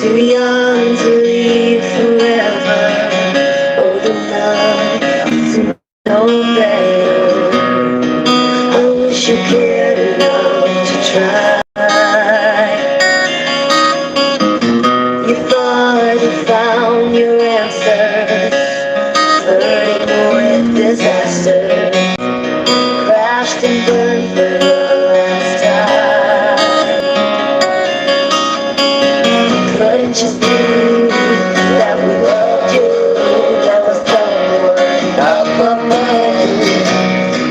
too young to leave forever. Old enough to know better. I wish you cared enough to try. You thought you found your answers, flirting with disaster. Crashed and burned for the last time. Couldn't you see that we loved you? That was someone up above.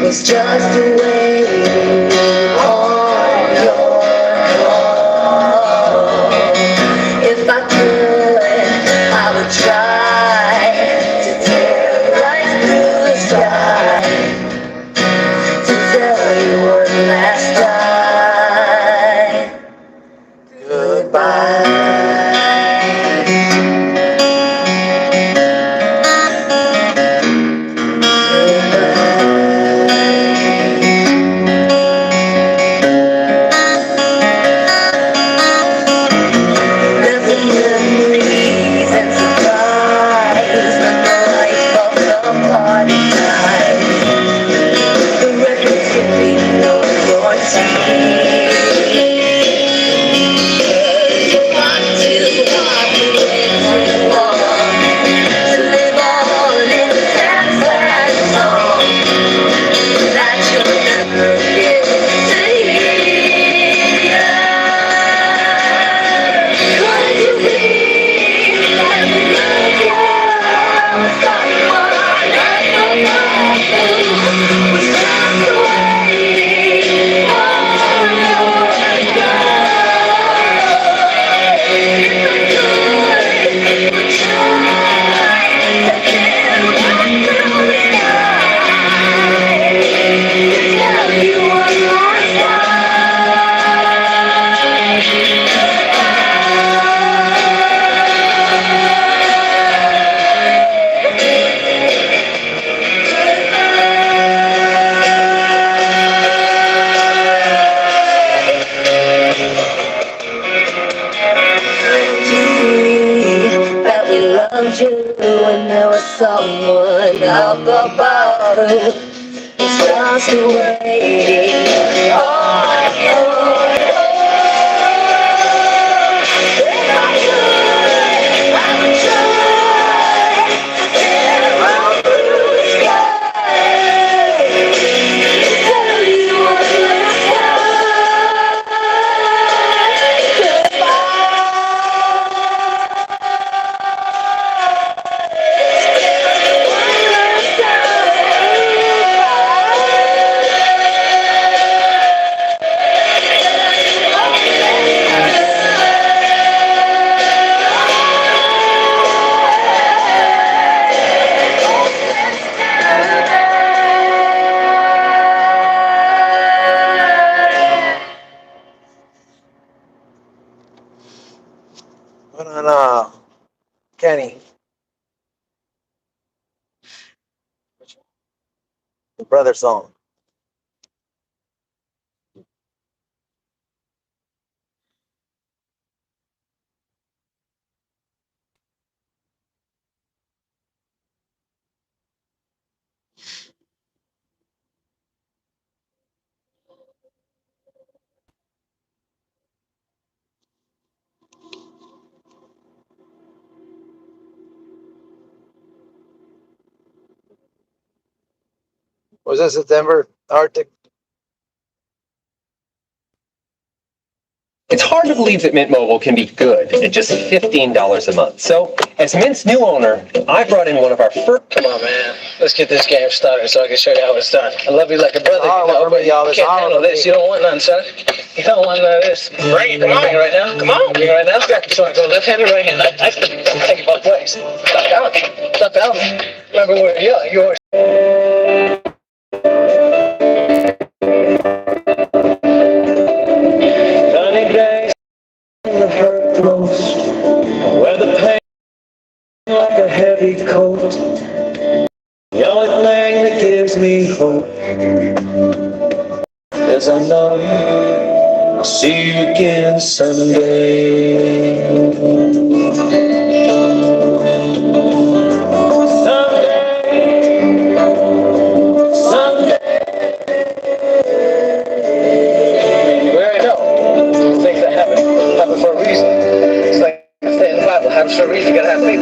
Was just waiting on your call. If I could, I would try to tear right through the sky, to tell you one last time, goodbye. When there was someone up above, it's just waiting on you. If I could, I would try to tear right through the sky, to tell you one last time, goodbye. Kenny. The brother song. Was that September? Arctic. It's hard to believe that Mint Mobile can be good at just $15 a month. So, as Mint's new owner, I brought in one of our first... Come on, man. Let's get this game started so I can show you how it's done. I love you like a brother, but you can't handle this. You don't want none, son. You don't want none of this. Bring it. Come on. Bring it right now. Come on. Bring it right now. So I go left-handed, right-handed. I take it both ways. Stop down. Stop down. Remember where you're... Where the pain like a heavy coat, the only thing that gives me hope is I know I'll see you again someday. Times for a reason. You gotta have faith.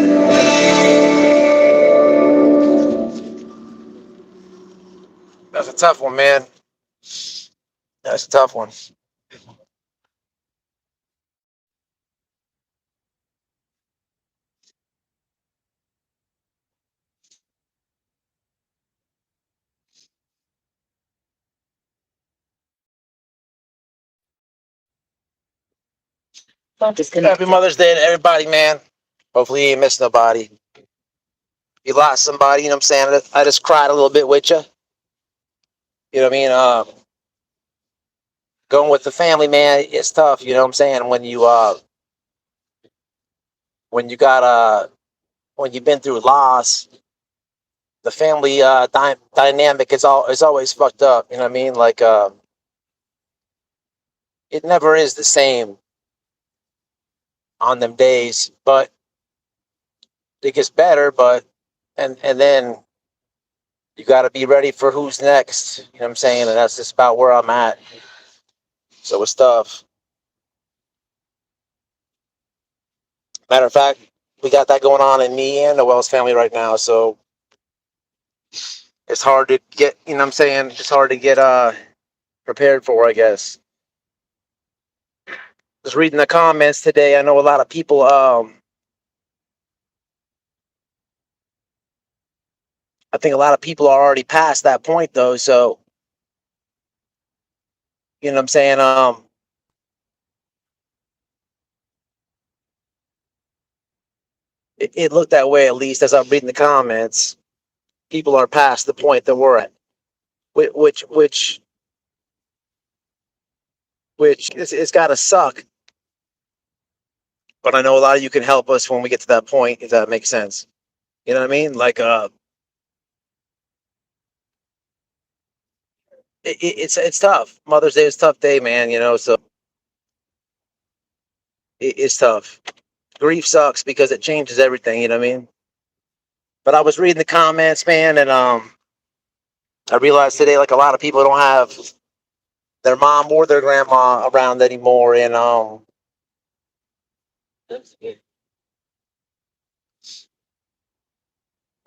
That's a tough one, man. That's a tough one. Happy Mother's Day to everybody, man. Hopefully you ain't missed nobody. You lost somebody, you know what I'm saying? I just cried a little bit with you. You know what I mean? Going with the family, man, it's tough, you know what I'm saying? When you've been through loss, the family dynamic is always fucked up, you know what I mean? Like it never is the same on them days, but it gets better, but and then you got to be ready for who's next, you know what I'm saying? And that's just about where I'm at. So it's tough. Matter of fact, we got that going on in me and the Wells family right now, so it's hard to get, you know what I'm saying? It's hard to get prepared for, I guess. Just reading the comments today, I know a lot of people I think a lot of people are already past that point though, so you know what I'm saying? It looked that way, at least as I'm reading the comments. People are past the point that we're at, which it's got to suck. But I know a lot of you can help us when we get to that point, if that makes sense. You know what I mean? Like it's tough. Mother's Day is a tough day, man. You know, so it's tough. Grief sucks because it changes everything. You know what I mean? But I was reading the comments, man, and I realized today, like a lot of people don't have their mom or their grandma around anymore, and oh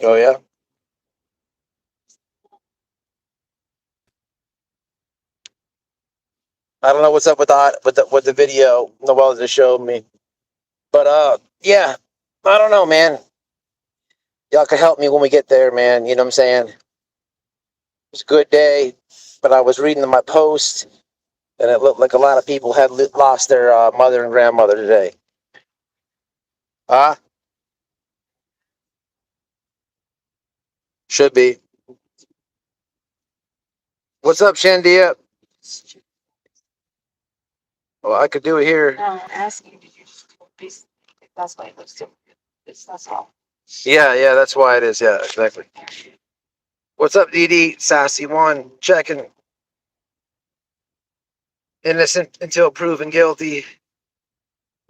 yeah, I don't know what's up with the video Noel just showed me, but yeah, I don't know, man. Y'all can help me when we get there, man. You know what I'm saying? It's a good day, but I was reading my post, and it looked like a lot of people had lost their mother and grandmother today. Should be. What's up, Shandia? Well, I could do it here. No, I'm asking, did you just that's why it looks different. That's all. Yeah, that's why it is. Yeah, exactly. What's up, DD? Sassy one, checking. Innocent until proven guilty.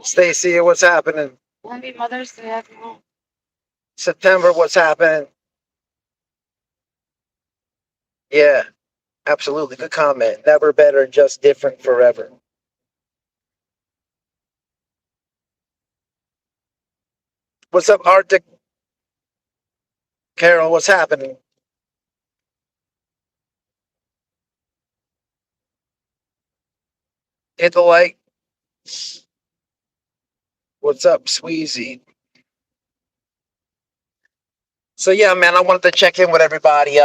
Stacy, what's happening? Happy Mother's Day, everyone. September, what's happening? Yeah, absolutely. Good comment. Never better, just different forever. What's up, Arctic? Carol, what's happening? Hit the like. What's up, Sweezy? So yeah, man, I wanted to check in with everybody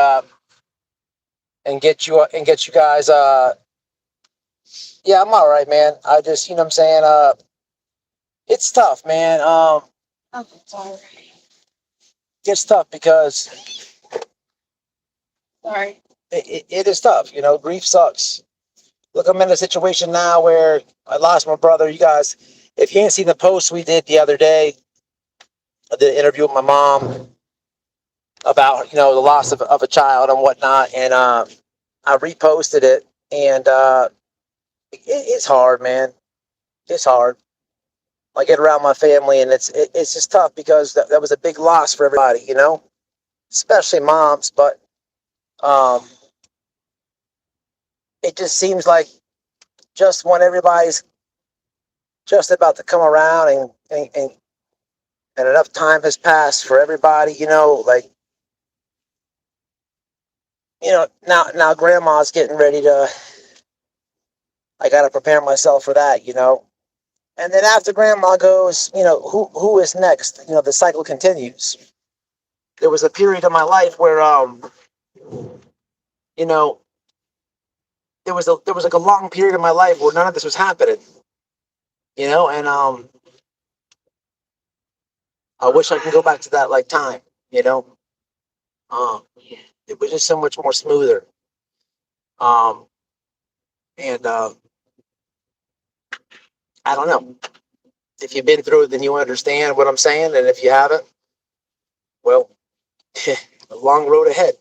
and get you guys yeah, I'm all right, man. I just, you know what I'm saying, it's tough, man. It's all right. It's tough because Sorry. it is tough, you know, grief sucks. Look, I'm in a situation now where I lost my brother. You guys, if you ain't seen the post we did the other day, I did an interview with my mom about, you know, the loss of a child and whatnot, and I reposted it, and it's hard, man. It's hard. I get around my family, and it's just tough because that was a big loss for everybody, you know, especially moms. But um, it just seems like just when everybody's just about to come around and and enough time has passed for everybody, like, now grandma's getting ready to, I got to prepare myself for that, and then after grandma goes, who is next? The cycle continues. There was a period of my life where, you know, there was like a long period of my life where none of this was happening, and I wish I could go back to that like time, it was just so much more smoother. And I don't know, if you've been through it, then you understand what I'm saying, and if you haven't, well, a long road ahead,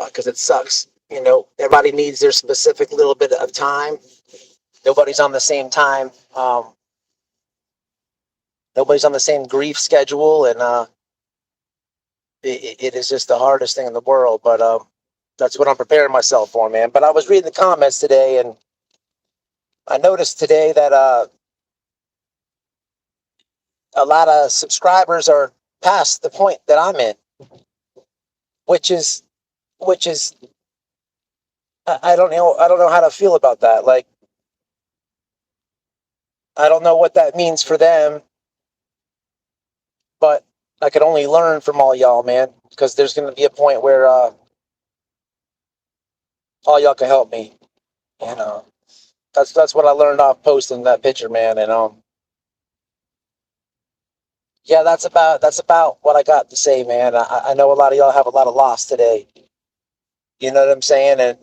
because it sucks. Everybody needs their specific little bit of time. Nobody's on the same time. Nobody's on the same grief schedule, and it is just the hardest thing in the world. But that's what I'm preparing myself for, man. But I was reading the comments today, and I noticed today that a lot of subscribers are past the point that I'm in, which is I don't know how to feel about that. Like, I don't know what that means for them, but I could only learn from all y'all, man, because there's going to be a point where all y'all can help me, and that's what I learned off posting that picture, man. And yeah, that's about what I got to say, man. I know a lot of y'all have a lot of loss today. You know what I'm saying? And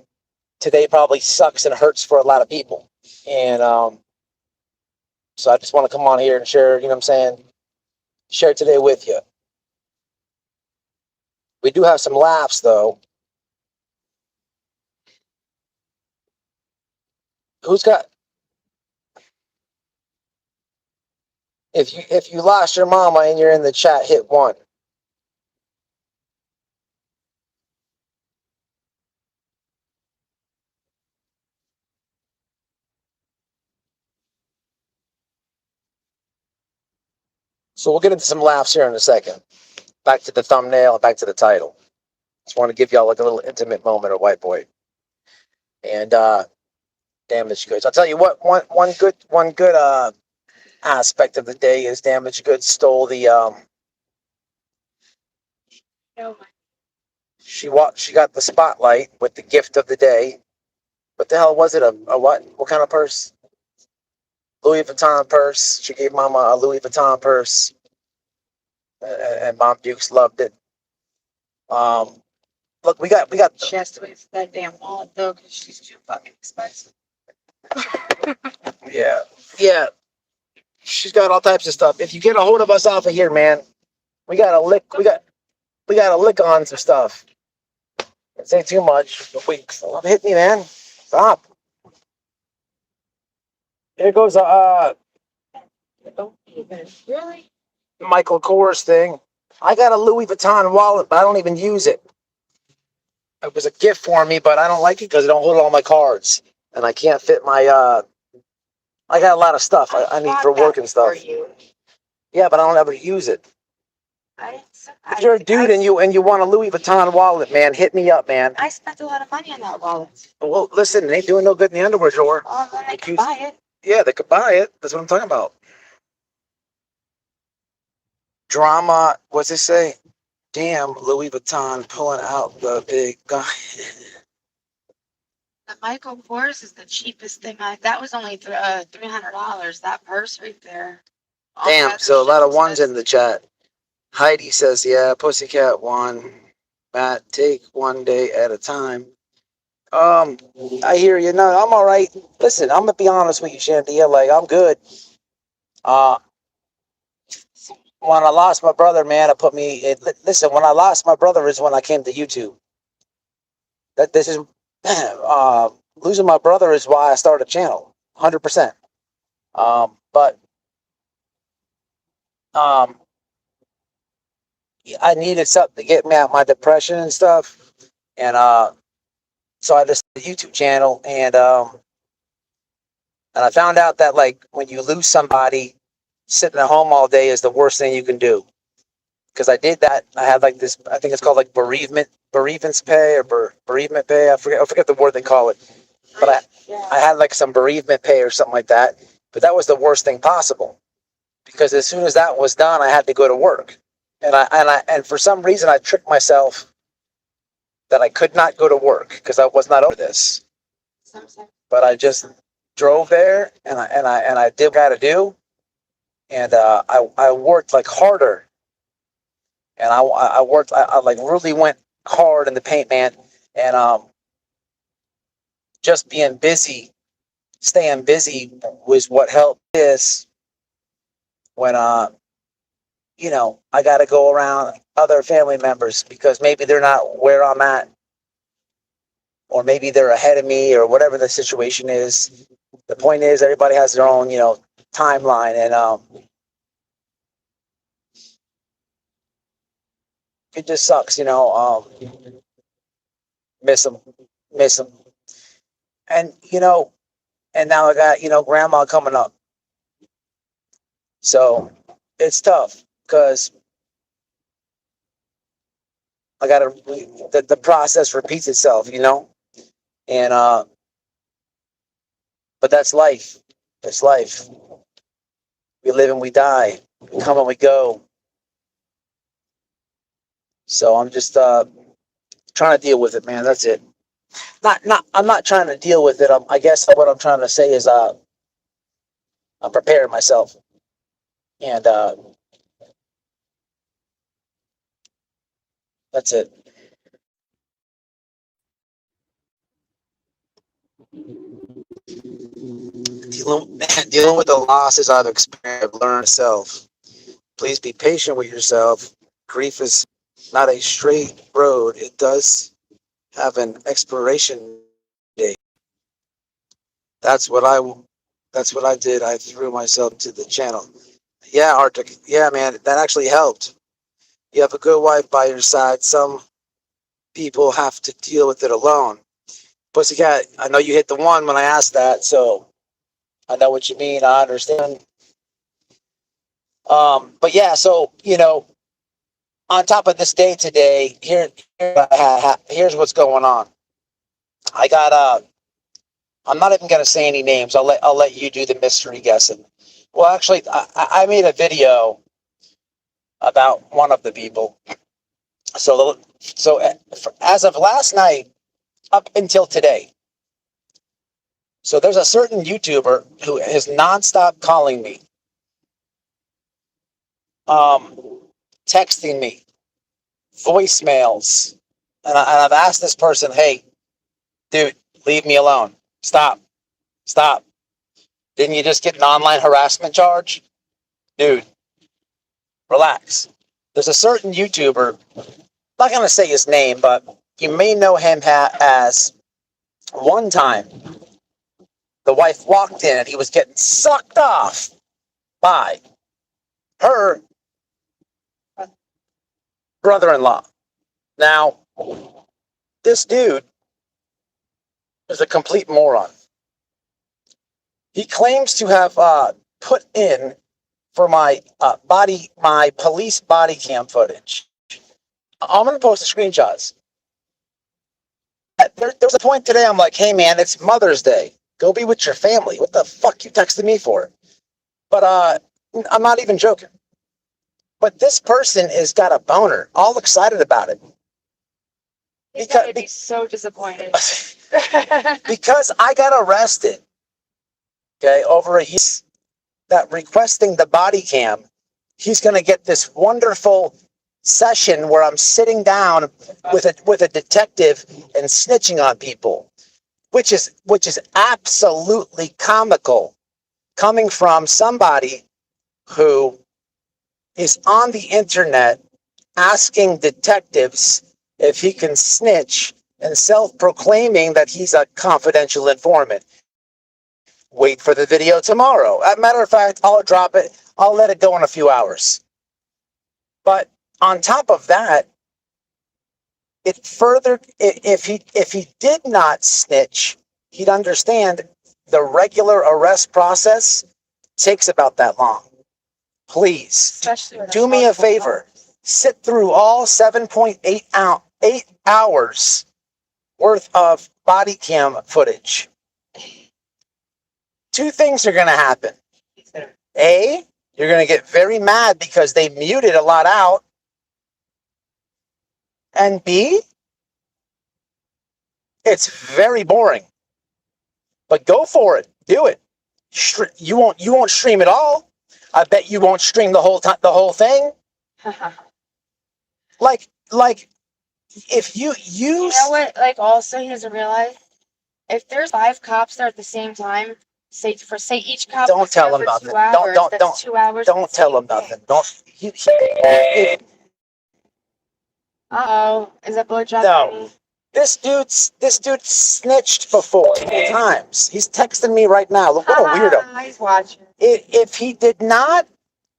today probably sucks and hurts for a lot of people. And so I just want to come on here and share, you know what I'm saying? Share today with you. We do have some laughs, though. Who's got? If you lost your mama and you're in the chat, hit 1. So we'll get into some laughs here in a second. Back to the thumbnail, back to the title. Just want to give y'all like a little intimate moment of White Boy. And damaged goods. I'll tell you what. One good aspect of the day is damaged goods stole the She got the spotlight with the gift of the day. What the hell was it? A what? What kind of purse? Louis Vuitton purse. She gave Mama a Louis Vuitton purse, and Mom Dukes loved it. Look, we got. She has to wait for that damn wallet though, because she's too fucking expensive. Yeah. She's got all types of stuff. If you get a hold of us off of here, man, we got a lick. We got a lick on some stuff. Don't say too much. Hit me, man. Stop. Here goes Don't even really. Michael Kors thing. I got a Louis Vuitton wallet, but I don't even use it. It was a gift for me, but I don't like it because I don't hold all my cards, and I can't fit my. I got a lot of stuff I need for work and stuff. Yeah, but I don't ever use it. If you're a dude and you want a Louis Vuitton wallet, man, hit me up, man. I spent a lot of money on that wallet. Well, listen, it ain't doing no good in the underwear drawer. Oh, then I can buy it. Yeah, they could buy it. That's what I'm talking about. Drama. What's it say? Damn, Louis Vuitton pulling out the big guy. The Michael Kors is the cheapest thing. That was only $300. That purse right there. Damn, so a lot of ones in the chat. Heidi says, yeah, Pussycat 1. Matt, take one day at a time. I hear you. No, I'm all right. Listen, I'm gonna be honest with you, Shantia. Like, I'm good. When I lost my brother, man, it put me. Listen, when I lost my brother is when I came to YouTube. This is losing my brother is why I started a channel, 100%. But I needed something to get me out of my depression and stuff, and so I just did a YouTube channel, and I found out that like when you lose somebody, sitting at home all day is the worst thing you can do. Because I did that. I had like this, I think it's called like bereavement pay or bereavement pay. I forget the word they call it. But I had like some bereavement pay or something like that. But that was the worst thing possible. Because as soon as that was done, I had to go to work. And for some reason I tricked myself that I could not go to work because I was not over this. But I just drove there and I did what I had to do. And I worked like harder. And I worked, I like really went hard in the paint, man. And just being busy, staying busy was what helped this when, you know, I got to go around other family members because maybe they're not where I'm at, or maybe they're ahead of me, or whatever the situation is. The point is, everybody has their own, you know, timeline, and it just sucks, you know. Miss them, and you know, and now I got, you know, grandma coming up, so it's tough because I got to. The process repeats itself, you know, and but that's life. It's life. We live and we die. We come and we go. So I'm just trying to deal with it, man. That's it. I'm not trying to deal with it. I guess what I'm trying to say is I'm preparing myself, and that's it. Dealing with the losses I've experienced, I've learned myself. Please be patient with yourself. Grief is not a straight road. It does have an expiration date. That's what I did. I threw myself to the channel. Yeah, Arctic. Yeah, man, that actually helped. You have a good wife by your side. Some people have to deal with it alone. Pussycat, I know you hit the one when I asked that, so I know what you mean. I understand. But yeah, so, you know, on top of this day today, here's what's going on. I got I'm not even gonna say any names. I'll let you do the mystery guessing. Well, actually, I made a video about one of the people. So as of last night up until today, so there's a certain YouTuber who is nonstop calling me, texting me, voicemails, and I've asked this person, hey, dude, leave me alone. Stop. Didn't you just get an online harassment charge? Dude, relax. There's a certain YouTuber, I'm not going to say his name, but you may know him as one time the wife walked in and he was getting sucked off by her brother-in-law. Now, this dude is a complete moron. He claims to have put in for my police body cam footage. I'm going to post the screenshots. There was a point today, I'm like, hey, man, it's Mother's Day. Go be with your family. What the fuck you texted me for? But I'm not even joking. But this person has got a boner, all excited about it. He's going to be so disappointed. Because I got arrested, okay, over that requesting the body cam, he's going to get this wonderful session where I'm sitting down with a detective and snitching on people, which is absolutely comical, coming from somebody who is on the internet asking detectives if he can snitch and self-proclaiming that he's a confidential informant. Wait for the video tomorrow. As a matter of fact, I'll drop it. I'll let it go in a few hours. But on top of that, if he did not snitch, he'd understand the regular arrest process takes about that long. please, Especially with do me a favor. Sit through all 7.8 hours worth of body cam footage. Two things are going to happen. A, you're going to get very mad because they muted a lot out. And B, it's very boring. But go for it. Do it. You won't stream it all. I bet you won't stream the whole thing. like if you use, you know what, like, also he doesn't realize, if there's 5 cops there at the same time, say each cop don't tell him nothing. 2 hours, that's 2 hours. Don't tell him nothing. Don't. Is that blowjob? No. This dude snitched before 3 times. He's texting me right now. Look, what a weirdo. He's watching. If he did not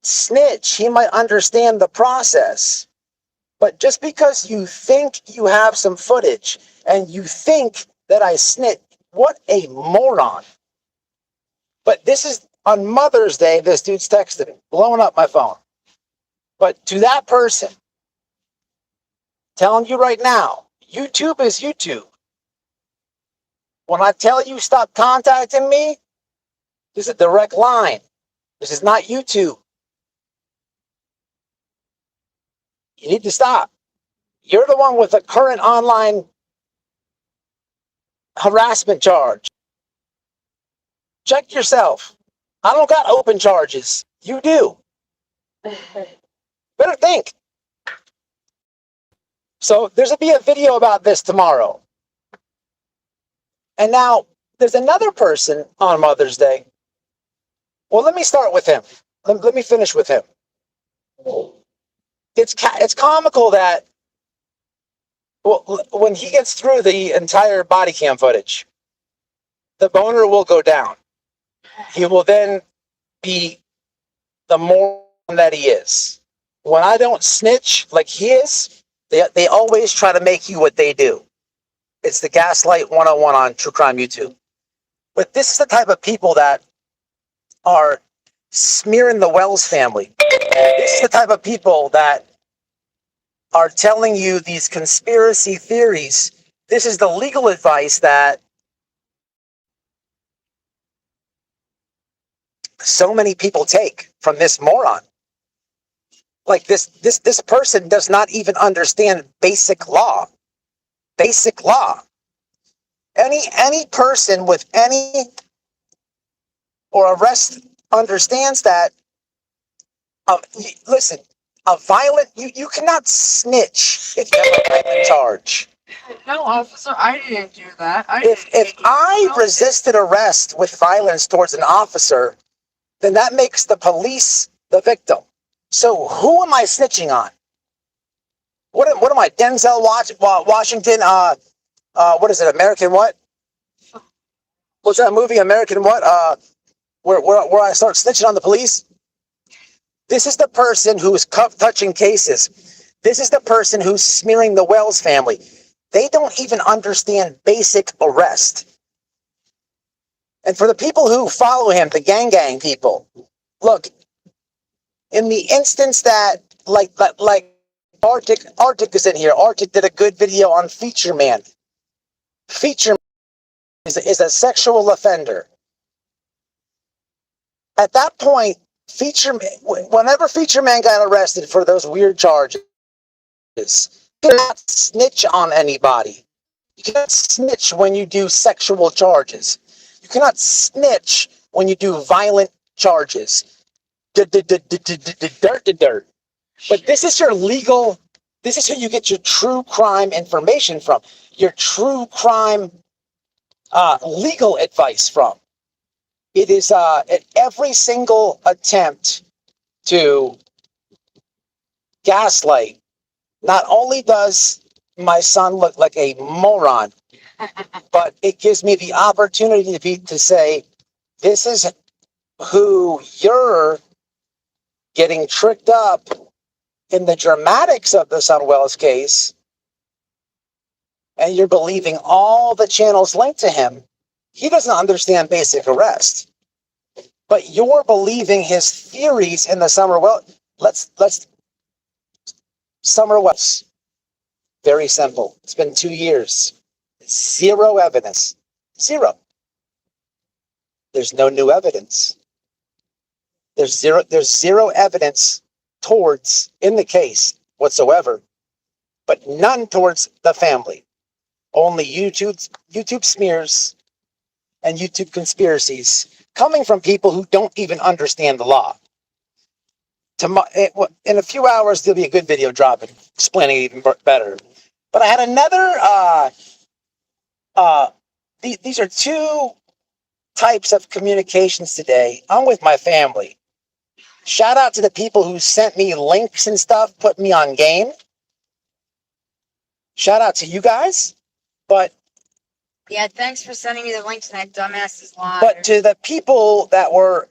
snitch, he might understand the process. But just because you think you have some footage and you think that I snitched, what a moron. But this is on Mother's Day, this dude's texting, blowing up my phone. But to that person, telling you right now, YouTube is YouTube. When I tell you stop contacting me, this is a direct line. This is not YouTube. You need to stop. You're the one with the current online harassment charge. Check yourself. I don't got open charges. You do. Better think. So there's going to be a video about this tomorrow. And now there's another person on Mother's Day. Well, let me start with him. Let me finish with him. It's comical that when he gets through the entire body cam footage, the boner will go down. He will then be the moron that he is. When I don't snitch like he is, they always try to make you what they do. It's the Gaslight 101 on True Crime YouTube. But this is the type of people that are smearing the Wells family. This is the type of people that are telling you these conspiracy theories. This is the legal advice that so many people take from this moron. Like this person does not even understand basic law. Basic law. Any person with any or arrest understands that. Listen, a violent you cannot snitch if you have a violent charge. No, officer, I didn't do that. If I resisted arrest with violence towards an officer, then that makes the police the victim. So who am I snitching on? What am I, Denzel Washington? What is it? American what? What's that movie? American what? Where I start snitching on the police? This is the person who's touching cases. This is the person who's smearing the Wells family. They don't even understand basic arrest. And for the people who follow him, the gang people, look, in the instance that, like Arctic is in here. Arctic did a good video on Feature Man. Feature Man is a sexual offender. At that point, whenever Feature Man got arrested for those weird charges, you cannot snitch on anybody. You cannot snitch when you do sexual charges. You cannot snitch when you do violent charges. Dirt. But this is your legal, this is who you get your true crime information from. Your true crime legal advice from. It is at every single attempt to gaslight. Not only does my son look like a moron, but it gives me the opportunity to say, this is who you're getting tricked up in the dramatics of the Son Wells case, and you're believing all the channels linked to him. He doesn't understand basic arrest. But you're believing his theories in the summer. Well, let's summer wells. Very simple. It's been 2 years. Zero evidence. Zero. There's no new evidence. There's zero evidence towards in the case whatsoever, but none towards the family. Only YouTube smears and YouTube conspiracies coming from people who don't even understand the law. In a few hours, there'll be a good video dropping explaining it even better. But I had another. These are two types of communications today. I'm with my family. Shout out to the people who sent me links and stuff, put me on game. Shout out to you guys. But Yeah, thanks for sending me the link to that dumbass's live. But to the people that were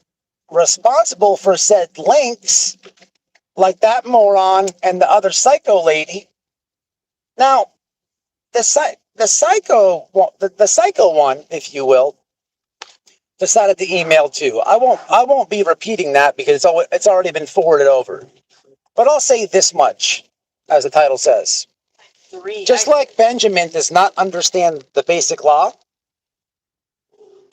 responsible for said links, like that moron and the other psycho lady. Now, the psycho one, if you will, decided to email too. I won't be repeating that because it's already been forwarded over. But I'll say this much, as the title says. Just like Benjamin does not understand the basic law,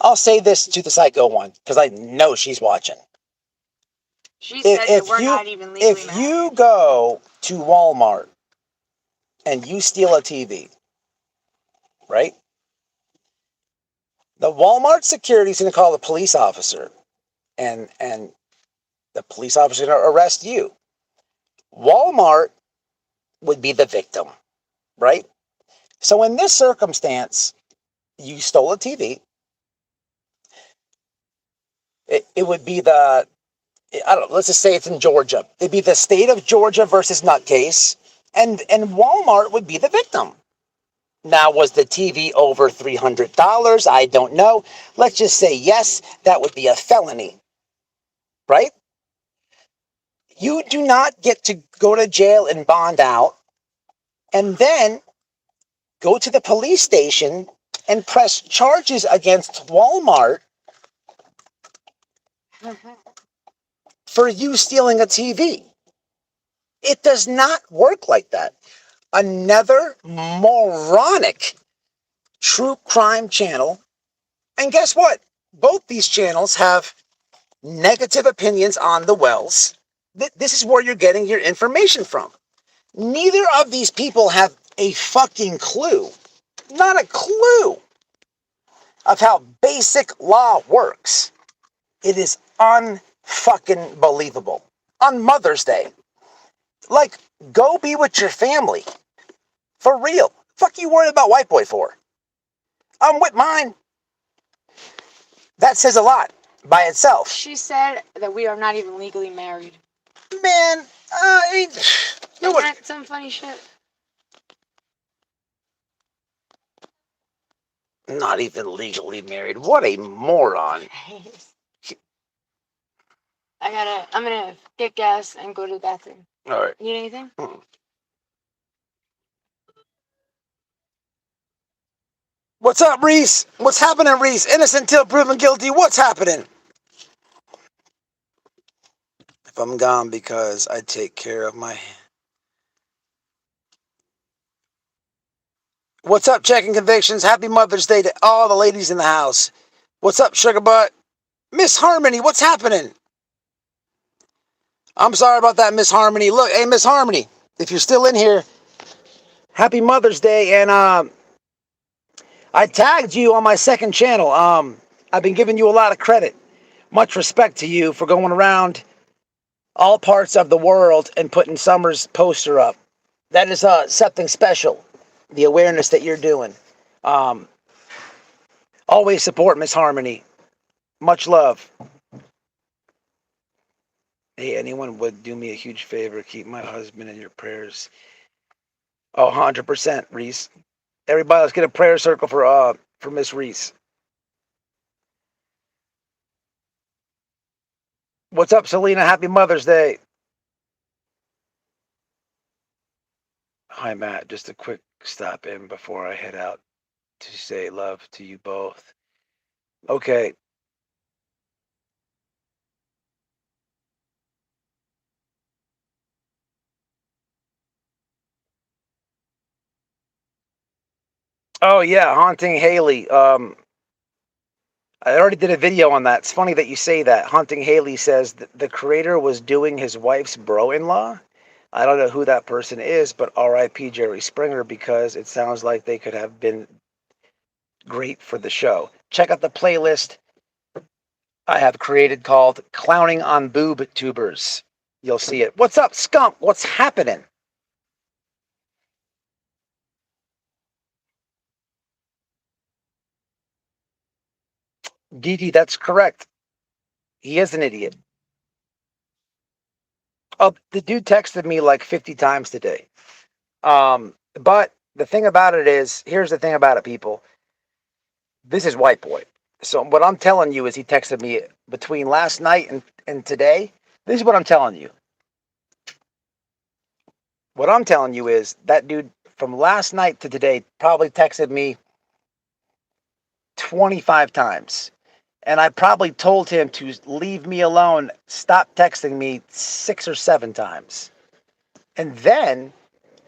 I'll say this to the psycho one, because I know she's watching. She said that we're not even legally married. If you go to Walmart and you steal a TV, right? The Walmart security is going to call the police officer, and the police officer is going to arrest you. Walmart would be the victim, right? So in this circumstance, you stole a TV. It would be let's just say it's in Georgia. It'd be the state of Georgia versus Nutcase, and Walmart would be the victim. Now, was the TV over $300? I don't know. Let's just say yes, that would be a felony, right? You do not get to go to jail and bond out and then go to the police station and press charges against Walmart for you stealing a TV. It does not work like that. Another moronic true crime channel. And guess what? Both these channels have negative opinions on the wells. This is where you're getting your information from. Neither of these people have a fucking clue, not a clue, of how basic law works. It is unfucking believable. On Mother's Day, like, go be with your family. For real. Fuck you worried about white boy for? I'm with mine. That says a lot by itself. She said that we are not even legally married. Man, you know what? Isn't that some funny shit? Not even legally married. What a moron. I'm gonna get gas and go to the bathroom. All right. Need anything? What's up, Reese? What's happening, Reese? Innocent till proven guilty. What's happening? If I'm gone because I take care of my... What's up, checking convictions? Happy Mother's Day to all the ladies in the house. What's up, Sugar Butt? Miss Harmony, what's happening? I'm sorry about that, Miss Harmony. Look, hey, Miss Harmony, if you're still in here, happy Mother's Day. And I tagged you on my second channel. I've been giving you a lot of credit. Much respect to you for going around all parts of the world and putting Summer's poster up. That is something special, the awareness that you're doing. Always support Miss Harmony. Much love. Hey, anyone would do me a huge favor, keep my husband in your prayers. Oh, 100%, Reese. Everybody, let's get a prayer circle for Miss Reese. What's up, Selena? Happy Mother's Day. Hi, Matt. Just a quick stop in before I head out to say love to you both. Okay. Oh yeah, Haunting Haley. I already did a video on that. It's funny that you say that. Haunting Haley says that the creator was doing his wife's bro-in-law. I don't know who that person is, but R.I.P. Jerry Springer, because it sounds like they could have been great for the show. Check out the playlist I have created called Clowning on Boob Tubers. You'll see it. What's up, Skunk? What's happening? DD, that's correct. He is an idiot. Oh, the dude texted me like 50 times today. But the thing about it is, here's the thing about it, people. This is White Boy. So what I'm telling you is he texted me between last night and today. This is what I'm telling you. What I'm telling you is that dude from last night to today probably texted me 25 times. And I probably told him to leave me alone, stop texting me 6 or 7 times. And then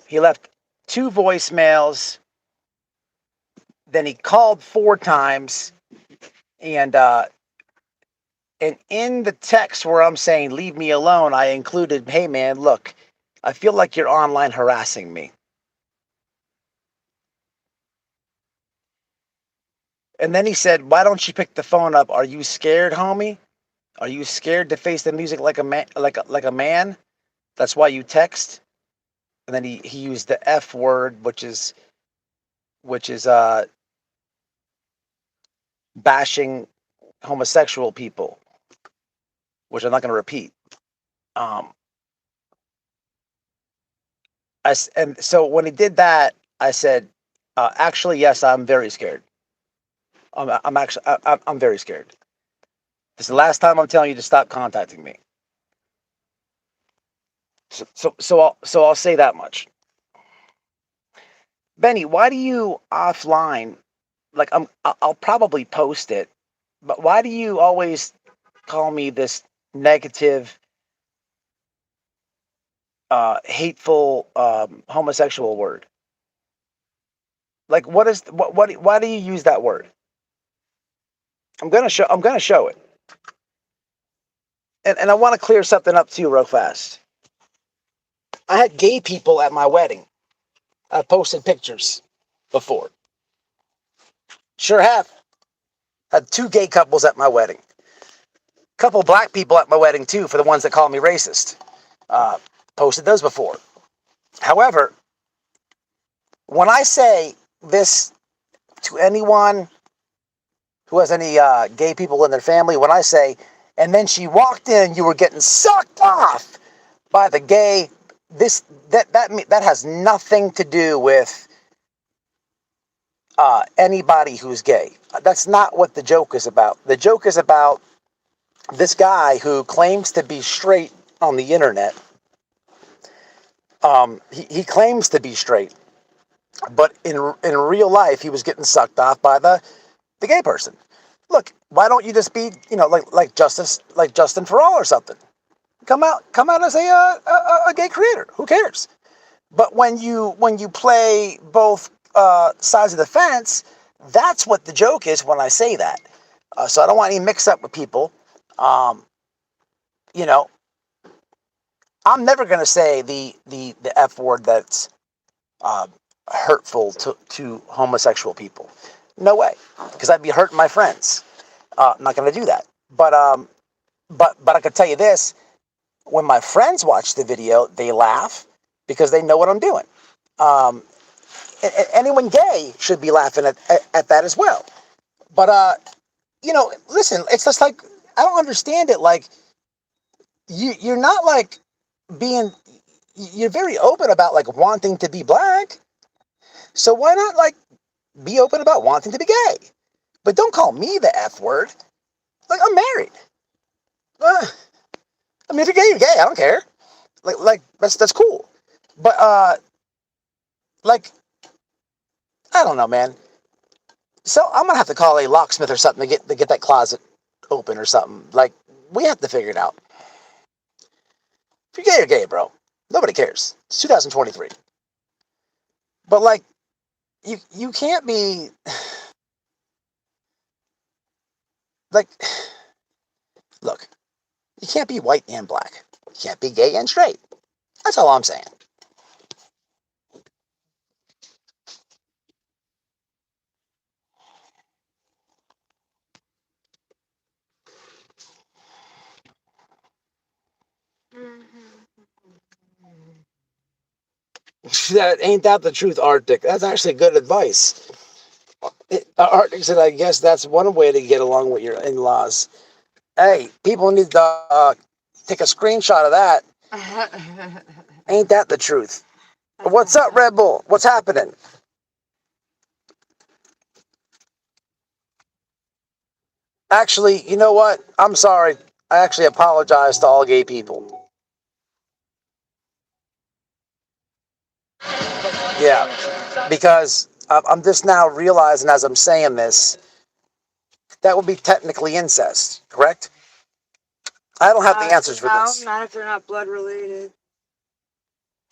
he left 2 voicemails. Then he called 4 times. And in the text where I'm saying, leave me alone, I included, hey man, look, I feel like you're online harassing me. And then he said, why don't you pick the phone up? Are you scared, homie? Are you scared to face the music like a man? Like a man? That's why you text. And then he used the F word, which is bashing homosexual people, which I'm not going to repeat. And so when he did that, I said, actually, yes, I'm very scared. I'm very scared. This is the last time I'm telling you to stop contacting me. So I'll say that much. Benny, why do you offline? Like I'll probably post it, but why do you always call me this negative, hateful, homosexual word? Like what is what? Why do you use that word? I'm gonna show it. And I want to clear something up too, real fast. I had gay people at my wedding. I've posted pictures before. Sure have. Had 2 gay couples at my wedding. Couple black people at my wedding too, for the ones that call me racist. Posted those before. However, when I say this to anyone who has any gay people in their family, when I say, and then she walked in, you were getting sucked off by the gay, that has nothing to do with anybody who's gay. That's not what the joke is about. The joke is about this guy who claims to be straight on the internet. He claims to be straight, but in real life, he was getting sucked off by the gay person. Look, why don't you just be, like Justin for all or something? Come out as a gay creator. Who cares? But when you play both sides of the fence, that's what the joke is when I say that. So I don't want any mix up with people. I'm never going to say the F word that's hurtful to homosexual people. No way, because I'd be hurting my friends. I'm not going to do that. But I can tell you this: when my friends watch the video, they laugh because they know what I'm doing. Anyone gay should be laughing at that as well. But listen, it's just like I don't understand it. Like you're not like being. You're very open about like wanting to be black. So why not like be open about wanting to be gay? But don't call me the F word. Like I'm married. I mean, if you're gay, you're gay. I don't care. Like that's cool. But like I don't know, man. So I'm gonna have to call a locksmith or something to get that closet open or something. Like we have to figure it out. If you're gay, you're gay, bro. Nobody cares. It's 2023. But like, you can't be like, look, you can't be white and black. You can't be gay and straight. That's all I'm saying. That ain't that the truth, Arctic. That's actually good advice. Arctic said, I guess that's one way to get along with your in-laws. Hey, people need to take a screenshot of that. Ain't that the truth? What's up, Red Bull? What's happening? Actually, you know what? I'm sorry. I actually apologize to all gay people. Yeah, because I'm just now realizing as I'm saying this, that would be technically incest, correct? I don't have the answers for this. No, not if they're not blood related.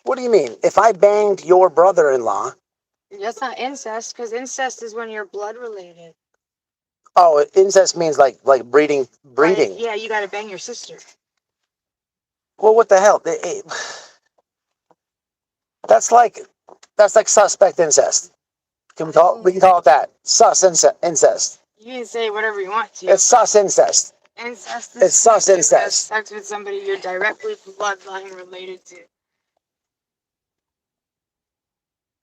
What do you mean? If I banged your brother-in-law... That's not incest, because incest is when you're blood related. Oh, incest means like breeding. Like, yeah, you gotta bang your sister. Well, what the hell? That's like suspect incest. We can call it that. Sus incest. You can say whatever you want to. It's sus incest. Incest is It's sus incest. sex with somebody you're directly bloodline related to.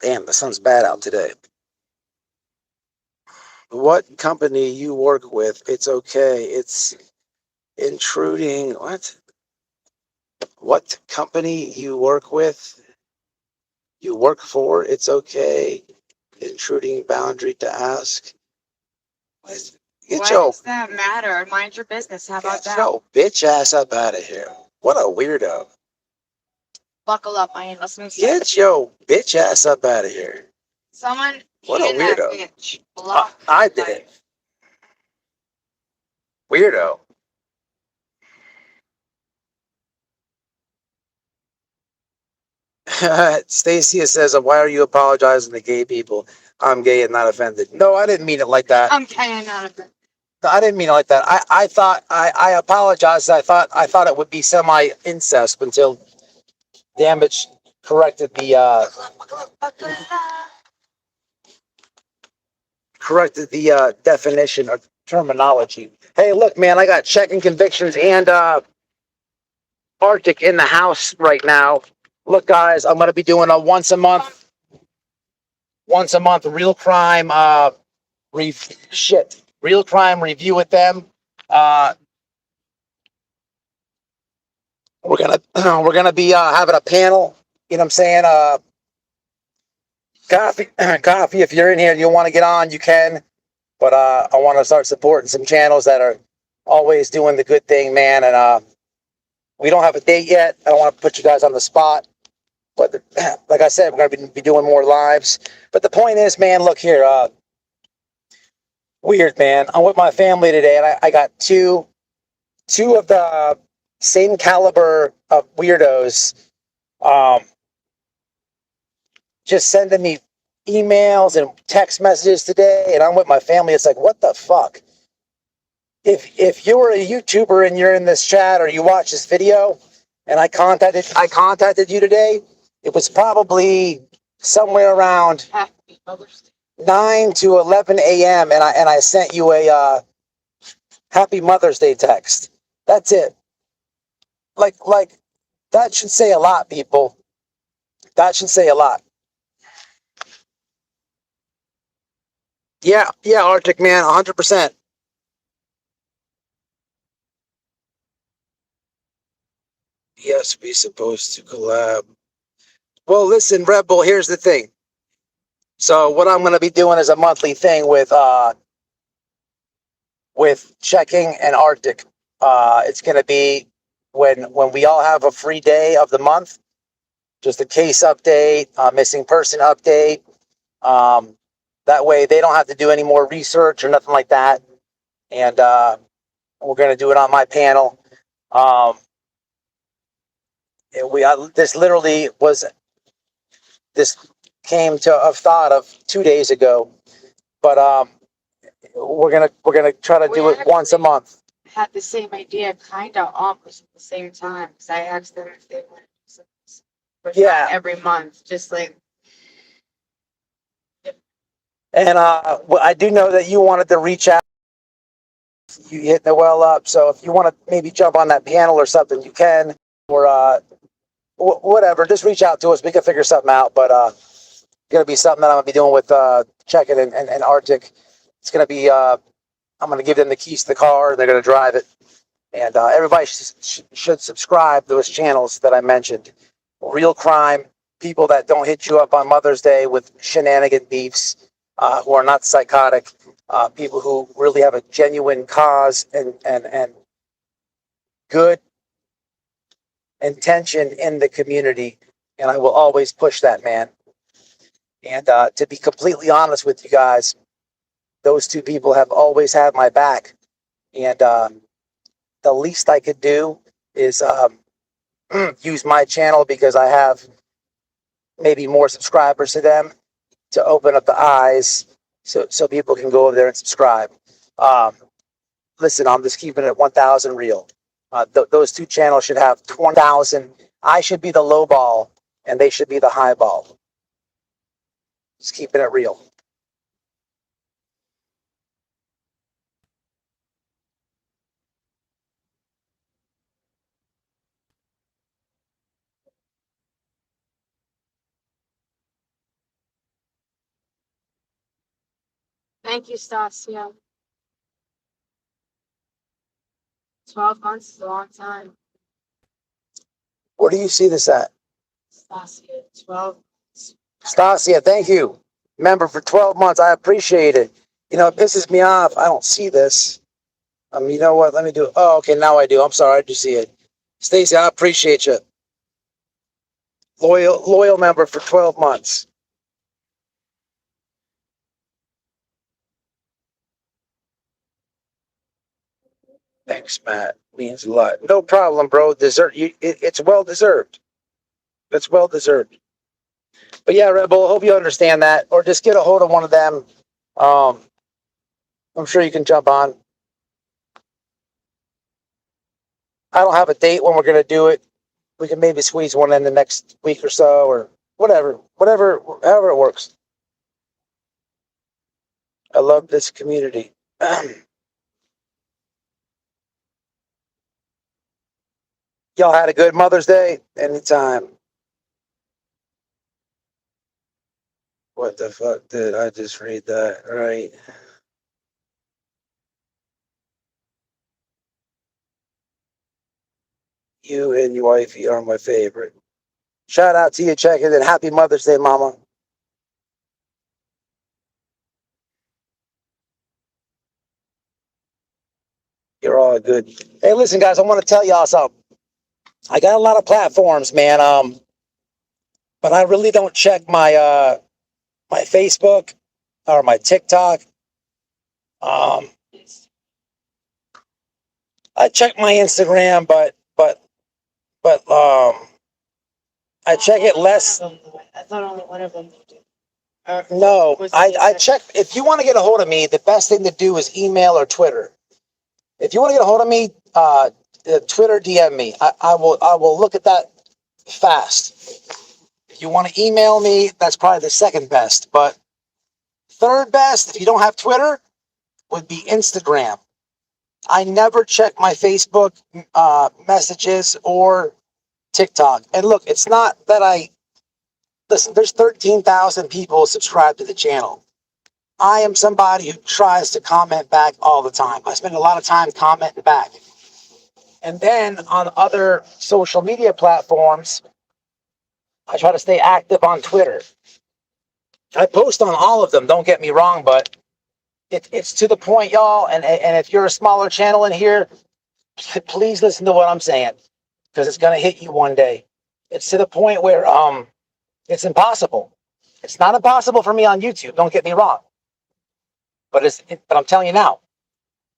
Damn, the sun's bad out today. What company you work with? It's okay. It's intruding. What? What company you work with? You work for? It's okay. Intruding boundary to ask. Why does that matter? Mind your business. How about that? Get your bitch ass up out of here. What a weirdo. Buckle up, man. Let's move. Get your bitch ass up out of here. Someone. What a weirdo. That bitch. I did it. Weirdo. Stacia says, why are you apologizing to gay people? I'm gay and not offended. No, I didn't mean it like that. I'm gay and not offended. No, I didn't mean it like that. I thought I apologized. I thought it would be semi incest until Damage corrected the definition or terminology. Hey, look, man, I got checking convictions and Arctic in the house right now. Look, guys, I'm gonna be doing a once a month real crime real crime review with them. We're gonna be having a panel. You know what I'm saying? Coffee. If you're in here and you want to get on, you can. But I want to start supporting some channels that are always doing the good thing, man. And we don't have a date yet. I don't want to put you guys on the spot. But like I said, we're going to be doing more lives. But the point is, man, look here. Weird, man. I'm with my family today, and I got two of the same caliber of weirdos just sending me emails and text messages today, and I'm with my family. It's like, what the fuck? If you're a YouTuber and you're in this chat or you watch this video, and I contacted you today, it was probably somewhere around 9 to 11 a.m. and I sent you a Happy Mother's Day text. That's it. Like that should say a lot, people. That should say a lot. Yeah, Arctic man, 100%. Yes, we supposed to collab. Well, listen, Red Bull, here's the thing. So what I'm going to be doing is a monthly thing with Checking and Arctic. It's going to be when we all have a free day of the month, just a case update, missing person update. That way they don't have to do any more research or nothing like that. And we're going to do it on my panel. This literally was this came to have thought of 2 days ago. But we're gonna try to do it once a month. Had the same idea, kind of almost at the same time, because I asked them if they wanted to do something, but Yeah. not every month, just like. And I do know that you wanted to reach out. You hit Noel up, so if you want to maybe jump on that panel or something, you can. Or whatever, just reach out to us. We can figure something out. But gonna be something that I'm gonna be doing with Check-It and Arctic. It's gonna be I'm gonna give them the keys to the car, and they're gonna drive it. And everybody should subscribe to those channels that I mentioned. Real crime, people that don't hit you up on Mother's Day with shenanigan beefs, who are not psychotic, people who really have a genuine cause and good intention in the community. And I will always push that, man. And to be completely honest with you guys, those two people have always had my back. And the least I could do is use my channel, because I have maybe more subscribers to them, to open up the eyes so people can go over there and subscribe. Listen, I'm just keeping it 1,000 real. Those two channels should have 20,000. I should be the low ball, and they should be the high ball. Just keeping it real. Thank you, Stasia. 12 months is a long time. Where do you see this at? Stasia, 12. Stasia, thank you. Member for 12 months. I appreciate it. You know, it pisses me off. I don't see this. You know what? Let me do it. Oh, okay, now I do. I'm sorry. I do see it. Stacy, I appreciate you. Loyal member for 12 months. Thanks, Matt. Means a lot. No problem, bro. It's well deserved. It's well deserved. But yeah, Rebel, hope you understand that. Or just get a hold of one of them. I'm sure you can jump on. I don't have a date when we're going to do it. We can maybe squeeze one in the next week or so, or whatever, however it works. I love this community. Y'all had a good Mother's Day? Anytime. What the fuck did I just read that? Right. You and your wifey are my favorite. Shout out to you, Check-It, and happy Mother's Day, Mama. You're all good. Hey, listen, guys, I want to tell y'all something. I got a lot of platforms, man. But I really don't check my my Facebook or my TikTok. I check my Instagram, but I check it less. I thought only one of them did. No, I check. If you want to get a hold of me, the best thing to do is email or Twitter. If you want to get a hold of me, Twitter DM me. I will look at that fast. If you want to email me, that's probably the second best. But third best, if you don't have Twitter, would be Instagram. I never check my Facebook messages or TikTok. And look, it's not that listen, there's 13,000 people subscribed to the channel. I am somebody who tries to comment back all the time. I spend a lot of time commenting back. And then on other social media platforms, I try to stay active on Twitter. I post on all of them, don't get me wrong, but it's to the point, y'all. And if you're a smaller channel in here, please listen to what I'm saying, because it's going to hit you one day. It's to the point where it's impossible. It's not impossible for me on YouTube, don't get me wrong. But I'm telling you now,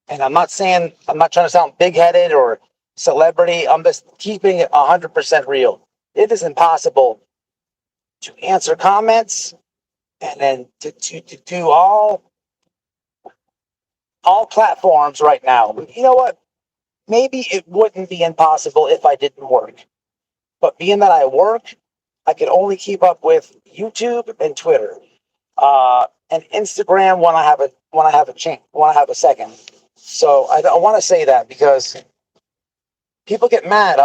and I'm not trying to sound big-headed or celebrity. I'm just keeping it 100% real. It is impossible to answer comments, and then to do all platforms right now. You know what? Maybe it wouldn't be impossible if I didn't work. But being that I work, I can only keep up with YouTube and Twitter, and Instagram when I have a second. So I want to say that because people get mad.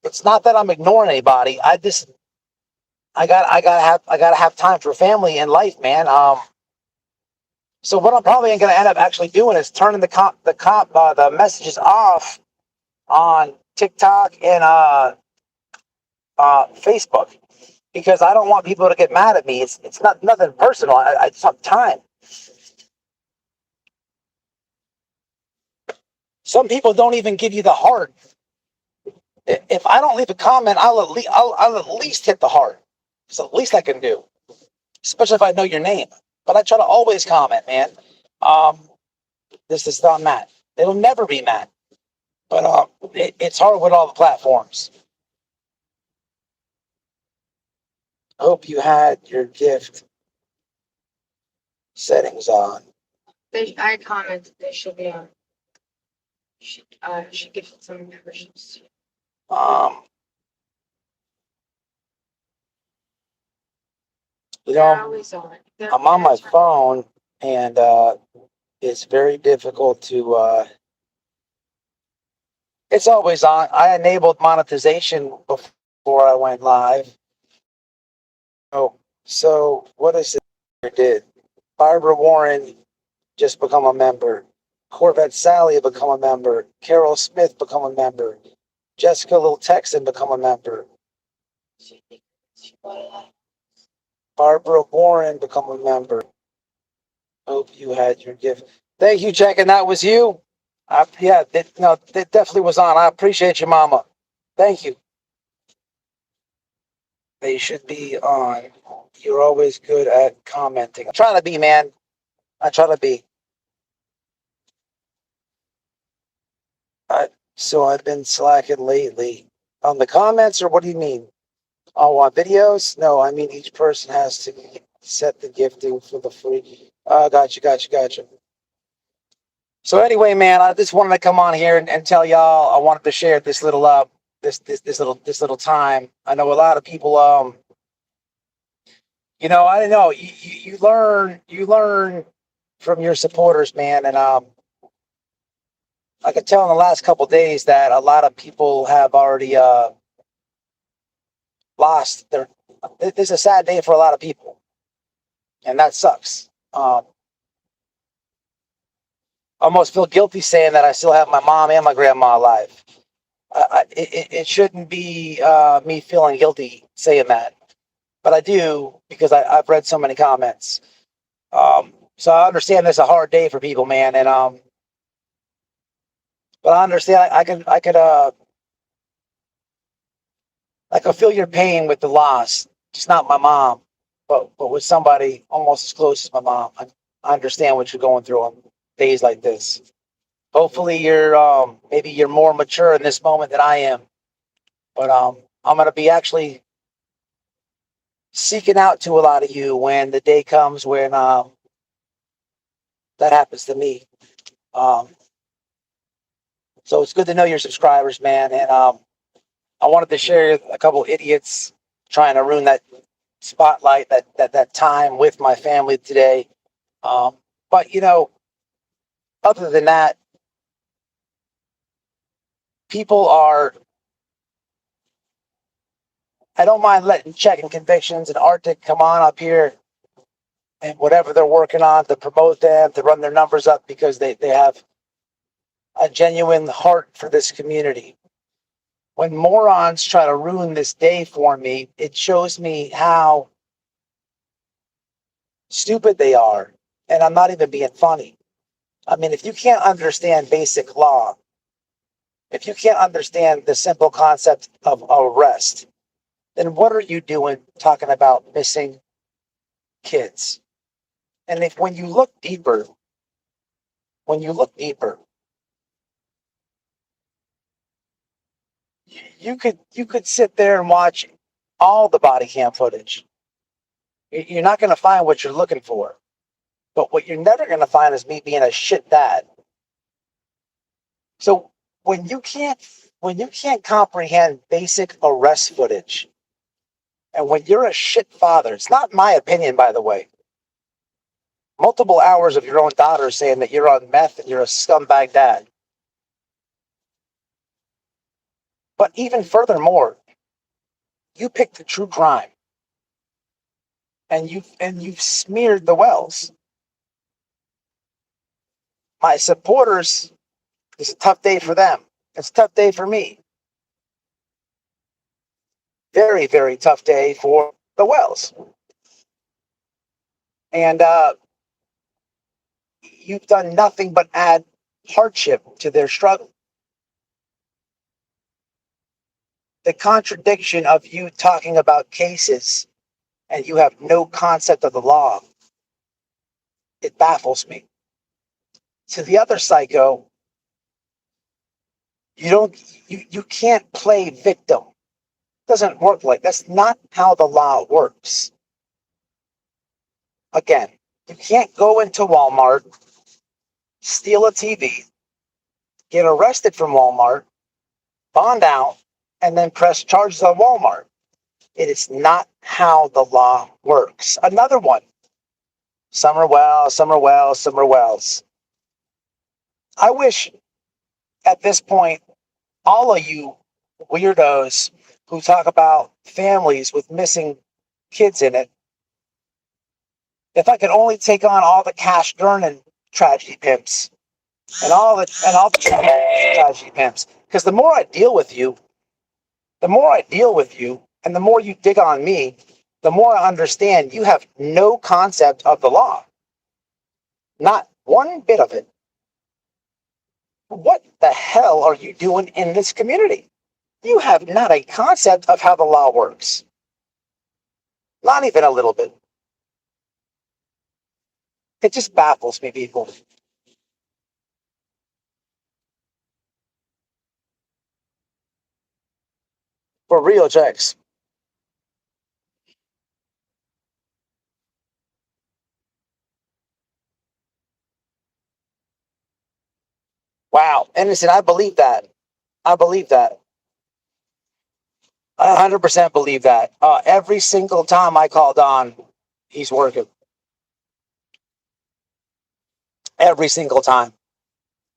It's not that I'm ignoring anybody. I gotta have time for family and life, man. So what I'm probably gonna end up actually doing is turning the messages off on TikTok and Facebook, because I don't want people to get mad at me. It's not nothing personal. I just have time. Some people don't even give you the heart. If I don't leave a comment, I'll at least hit the heart. It's the least I can do, especially if I know your name. But I try to always comment, man. This is not Matt. It'll never be Matt. But it's hard with all the platforms. I hope you had your gift settings on. I commented they should be on. Should give some memberships. You They're know, always on. I'm on my phone, and it's very difficult to. It's always on. I enabled monetization before I went live. Oh, so what is it you did? Barbara Warren just become a member. Corvette Sally become a member. Carol Smith become a member. Jessica Little Texan become a member. Barbara Warren become a member. Hope you had your gift. Thank you, Jack, and that was you. Yeah, it definitely was on. I appreciate you, Mama. Thank you. They should be on. You're always good at commenting. I try to be, man. I try to be. So I've been slacking lately. On the comments, or what do you mean? Oh, on videos? No, I mean each person has to set the gifting for the free. Gotcha. So anyway, man, I just wanted to come on here and tell y'all I wanted to share this little this little time. I know a lot of people I don't know, you learn from your supporters, man, and I could tell in the last couple of days that a lot of people have already lost their. This is a sad day for a lot of people, and that sucks. I almost feel guilty saying that I still have my mom and my grandma alive. It shouldn't be me feeling guilty saying that, but I do because I've read so many comments. So I understand this is a hard day for people, man, and but I understand I could feel your pain with the loss. Just not my mom, but with somebody almost as close as my mom. I understand what you're going through on days like this. Hopefully you're maybe you're more mature in this moment than I am. But I'm gonna be actually seeking out to a lot of you when the day comes when that happens to me. So it's good to know your subscribers, man. And I wanted to share a couple idiots trying to ruin that spotlight, that time with my family today. But other than that, people are. I don't mind letting checking convictions and Arctic come on up here and whatever they're working on to promote them, to run their numbers up because they have a genuine heart for this community. When morons try to ruin this day for me, it shows me how stupid they are. And I'm not even being funny. I mean, if you can't understand basic law, if you can't understand the simple concept of arrest, then what are you doing talking about missing kids? And when you look deeper, you could sit there and watch all the body cam footage. You're not going to find what you're looking for. But what you're never going to find is me being a shit dad. So when you can't comprehend basic arrest footage, and when you're a shit father, it's not my opinion, by the way. Multiple hours of your own daughter saying that you're on meth and you're a scumbag dad. But even furthermore, you picked the true crime, and you've smeared the wells. My supporters, it's a tough day for them. It's a tough day for me. Very, very tough day for the wells. And you've done nothing but add hardship to their struggle. The contradiction of you talking about cases and you have no concept of the law, it baffles me. To the other psycho, you can't play victim. It doesn't work like that's not how the law works. Again, you can't go into Walmart, steal a TV, get arrested from Walmart, bond out, and then press charges on Walmart. It is not how the law works. Another one. Summer Wells. I wish at this point, all of you weirdos who talk about families with missing kids in it, if I could only take on all the cash earning tragedy pimps and all the tragedy pimps, because the more I deal with you, and the more you dig on me, the more I understand you have no concept of the law. Not one bit of it. What the hell are you doing in this community? You have not a concept of how the law works. Not even a little bit. It just baffles me, people. For real, Jax. Wow. Innocent, I believe that. I 100% believe that. Every single time I called on, he's working. Every single time.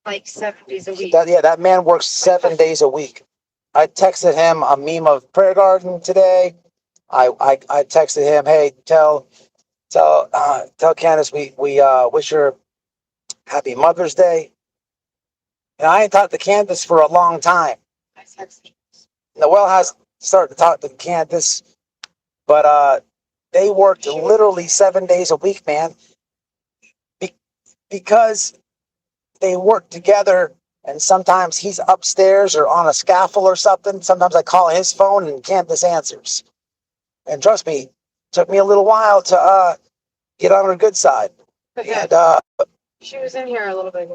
Like 7 days a week. That man works 7 days a week. I texted him a meme of Prayer Garden today. I texted him, hey, tell Candace we wish her happy Mother's Day. And I ain't talked to Candace for a long time. I texted. Noelle has started to talk to Candace, but they worked literally 7 days a week, man. Because they work together, and sometimes he's upstairs or on a scaffold or something. Sometimes I call his phone and Candace answers. And trust me, it took me a little while to get on her good side. Yeah. And She was in here a little bit.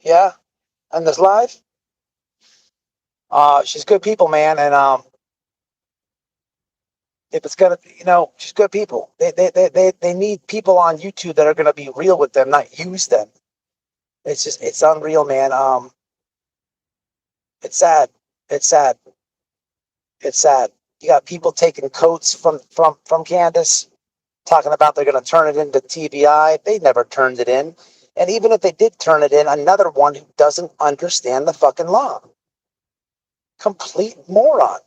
yeah, on this live. She's good people, man, and if it's gonna, she's good people. They need people on YouTube that are gonna be real with them, not use them. It's unreal, man. It's sad. It's sad. You got people taking coats from Candace, talking about they're gonna turn it into TBI. They never turned it in. And even if they did turn it in, another one who doesn't understand the fucking law. Complete moron.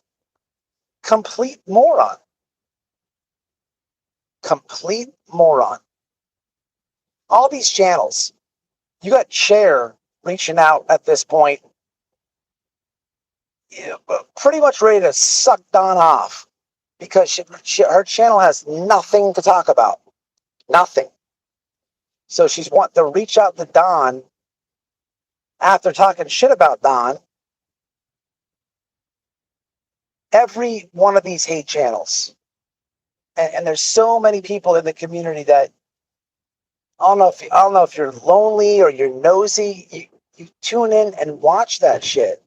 All these channels. You got Cher reaching out at this point, pretty much ready to suck Don off because her channel has nothing to talk about. Nothing. So she's wanting to reach out to Don after talking shit about Don. Every one of these hate channels. And there's so many people in the community that I don't know if you're lonely or you're nosy. You tune in and watch that shit.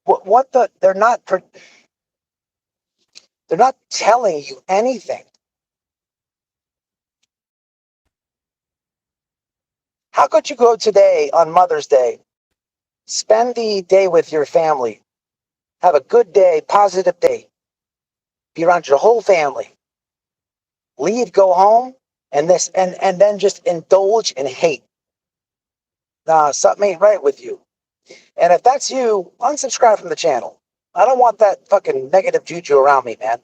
They're not telling you anything. How could you go today on Mother's Day? Spend the day with your family. Have a good day, positive day. Be around your whole family. Leave, go home, and then just indulge in hate. Nah, something ain't right with you. And if that's you, unsubscribe from the channel. I don't want that fucking negative juju around me, man.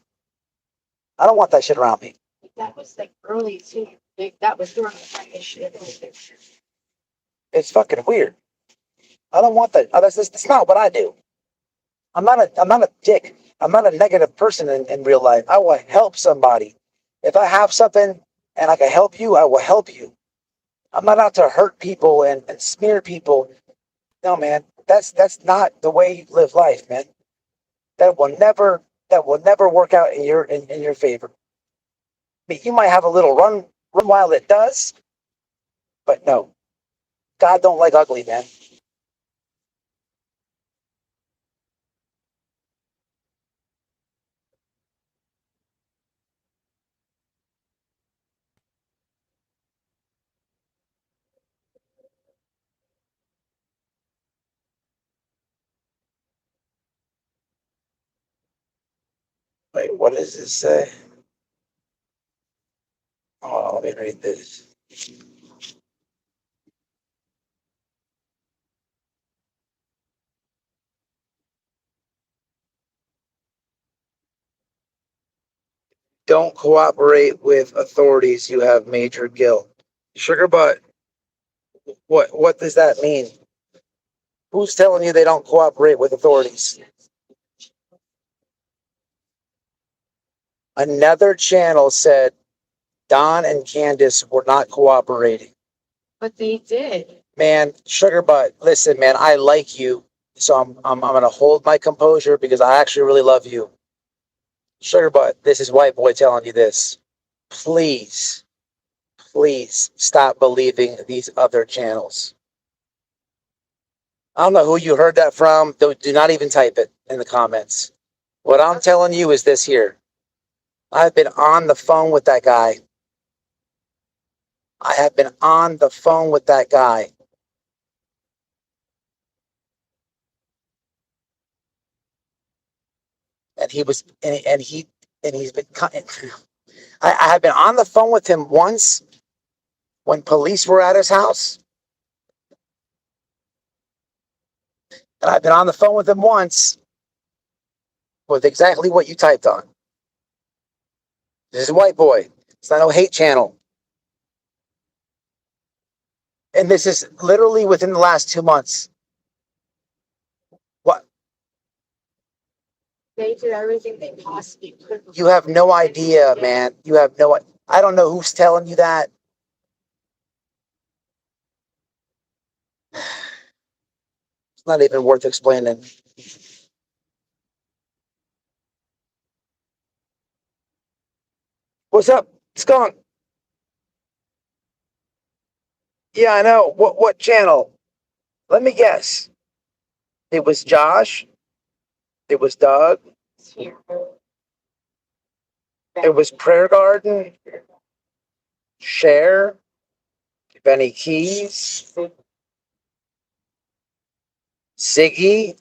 I don't want that shit around me. That was like early too. Like, that was during the shit. It's fucking weird. I don't want that. That's not what I do. I'm not a dick. I'm not a negative person in real life. I will help somebody. If I have something and I can help you, I will help you. I'm not out to hurt people and smear people. No, man. That's not the way you live life, man. That will never work out in your favor. I mean, you might have a little run while it does, but no. God don't like ugly, man. Wait, what does this say? Oh, let me read this. Don't cooperate with authorities. You have major guilt. Sugar butt. What does that mean? Who's telling you they don't cooperate with authorities? Another channel said Don and Candace were not cooperating. But they did. Man, sugar butt, listen, man, I like you. So I'm gonna hold my composure because I actually really love you. Sugar butt, this is White Boy telling you this. Please stop believing these other channels. I don't know who you heard that from. Do not even type it in the comments. What I'm telling you is this here. I've been on the phone with that guy. I have been on the phone with that guy. And he's been, I have been on the phone with him once when police were at his house. And I've been on the phone with him once with exactly what you typed on. This is White Boy. It's not no hate channel. And this is literally within the last 2 months. What? They did everything they possibly could. You have no idea, man. You have no. I don't know who's telling you that. It's not even worth explaining. What's up, Skunk? Yeah, I know. What channel? Let me guess. It was Josh. It was Doug. It was Prayer Garden. Cher. Benny Keys. Siggy.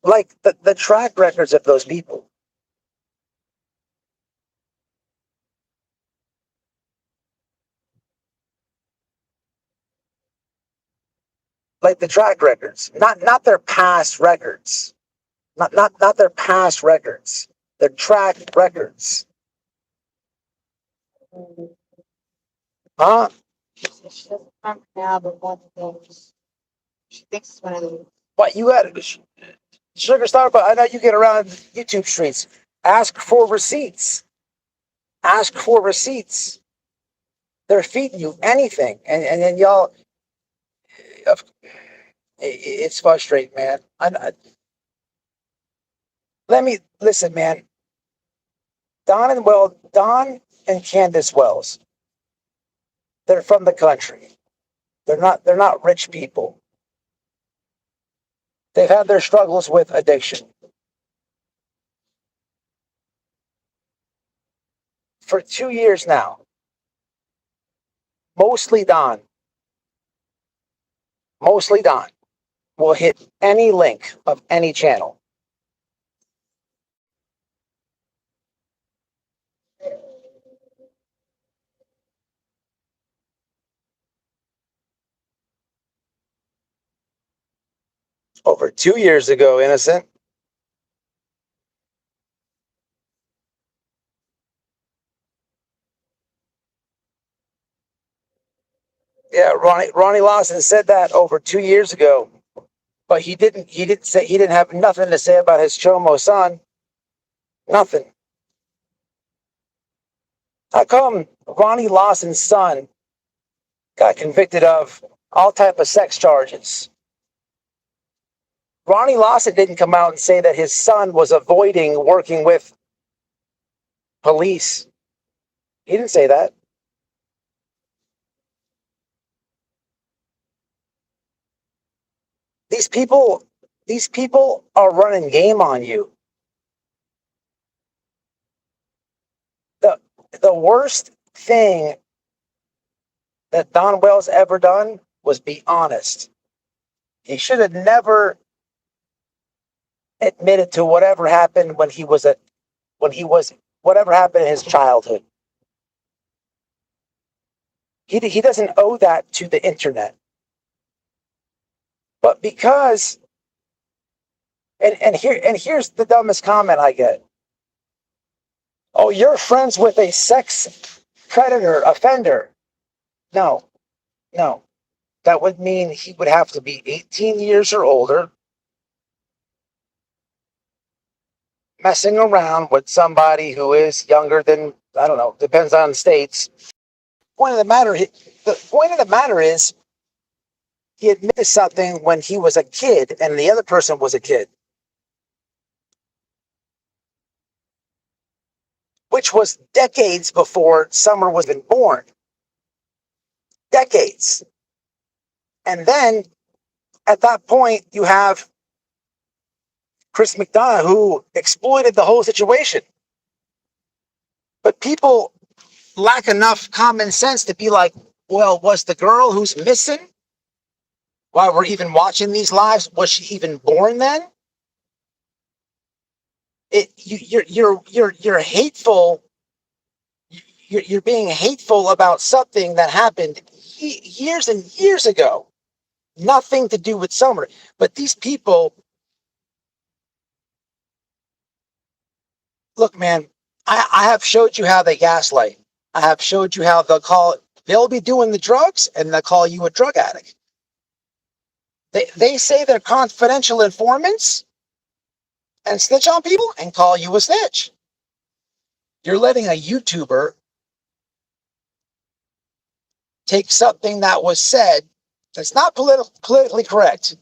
Like the track records of those people. Like the track records. Not their past records. Not their past records. Their track records. Huh? She doesn't remember now, but one of those. She thinks it's one of those. What you had? Sugar Star, but I know you get around YouTube streets. Ask for receipts. Ask for receipts. They're feeding you anything, and then y'all. It's frustrating, man. Let me listen, man. Don and Candace Wells. They're from the country. They're not rich people. They've had their struggles with addiction. for 2 years now, mostly Don, will hit any link of any channel. Over 2 years ago, innocent. Yeah, Ronnie Lawson said that over 2 years ago, but he didn't have nothing to say about his Chomo son. Nothing. How come Ronnie Lawson's son got convicted of all type of sex charges? Ronnie Lawson didn't come out and say that his son was avoiding working with police. He didn't say that. These people are running game on you. The worst thing that Don Wells ever done was be honest. He should have never admitted to whatever happened when he was whatever happened in his childhood. He doesn't owe that to the internet. But because here's the dumbest comment I get. Oh, you're friends with a sex predator offender. No. That would mean he would have to be 18 years or older, messing around with somebody who is younger than, I don't know, depends on states. The point of the matter is he admitted something when he was a kid and the other person was a kid, which was decades before Summer was even born. Decades. And then at that point, you have Chris McDonough, who exploited the whole situation. But people lack enough common sense to be like, well, was the girl who's missing while we're even watching these lives, was she even born then? You're hateful. You're being hateful about something that happened years and years ago. Nothing to do with Summer. But these people, look, man, I have showed you how they gaslight. I have showed you how they'll be doing the drugs and they'll call you a drug addict. They say they're confidential informants and snitch on people and call you a snitch. You're letting a YouTuber take something that was said that's not politically correct,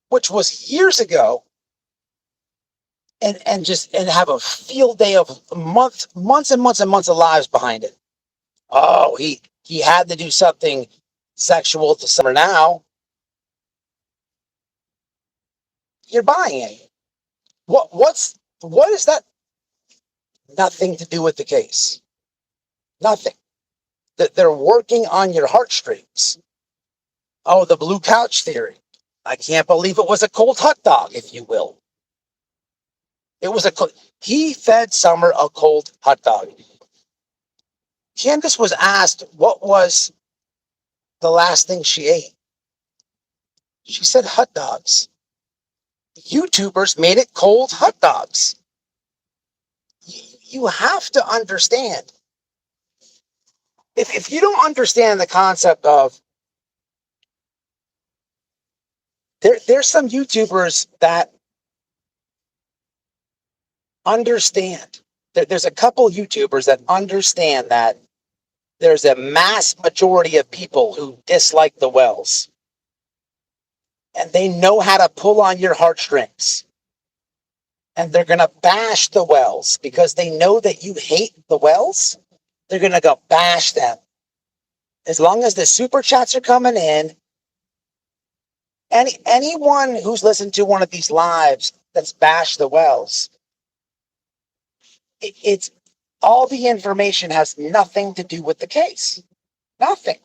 which was years ago, and have a field day of months and months and months of lives behind it. Oh, he had to do something sexual to Summer now. You're buying it. What is that? Nothing to do with the case. Nothing. That they're working on your heartstrings. Oh, the blue couch theory. I can't believe it was a cold hot dog, if you will. He fed Summer a cold hot dog. Candace was asked what was the last thing she ate. She said hot dogs. YouTubers made it cold hot dogs. You have to understand. If you don't understand the concept of, there's some YouTubers that understand. There's a couple YouTubers that understand that there's a mass majority of people who dislike the Wells. And they know how to pull on your heartstrings. And they're going to bash the Wells because they know that you hate the Wells. They're going to go bash them. As long as the super chats are coming in, anyone who's listened to one of these lives that's bashed the Wells, it's all the information has nothing to do with the case. Nothing.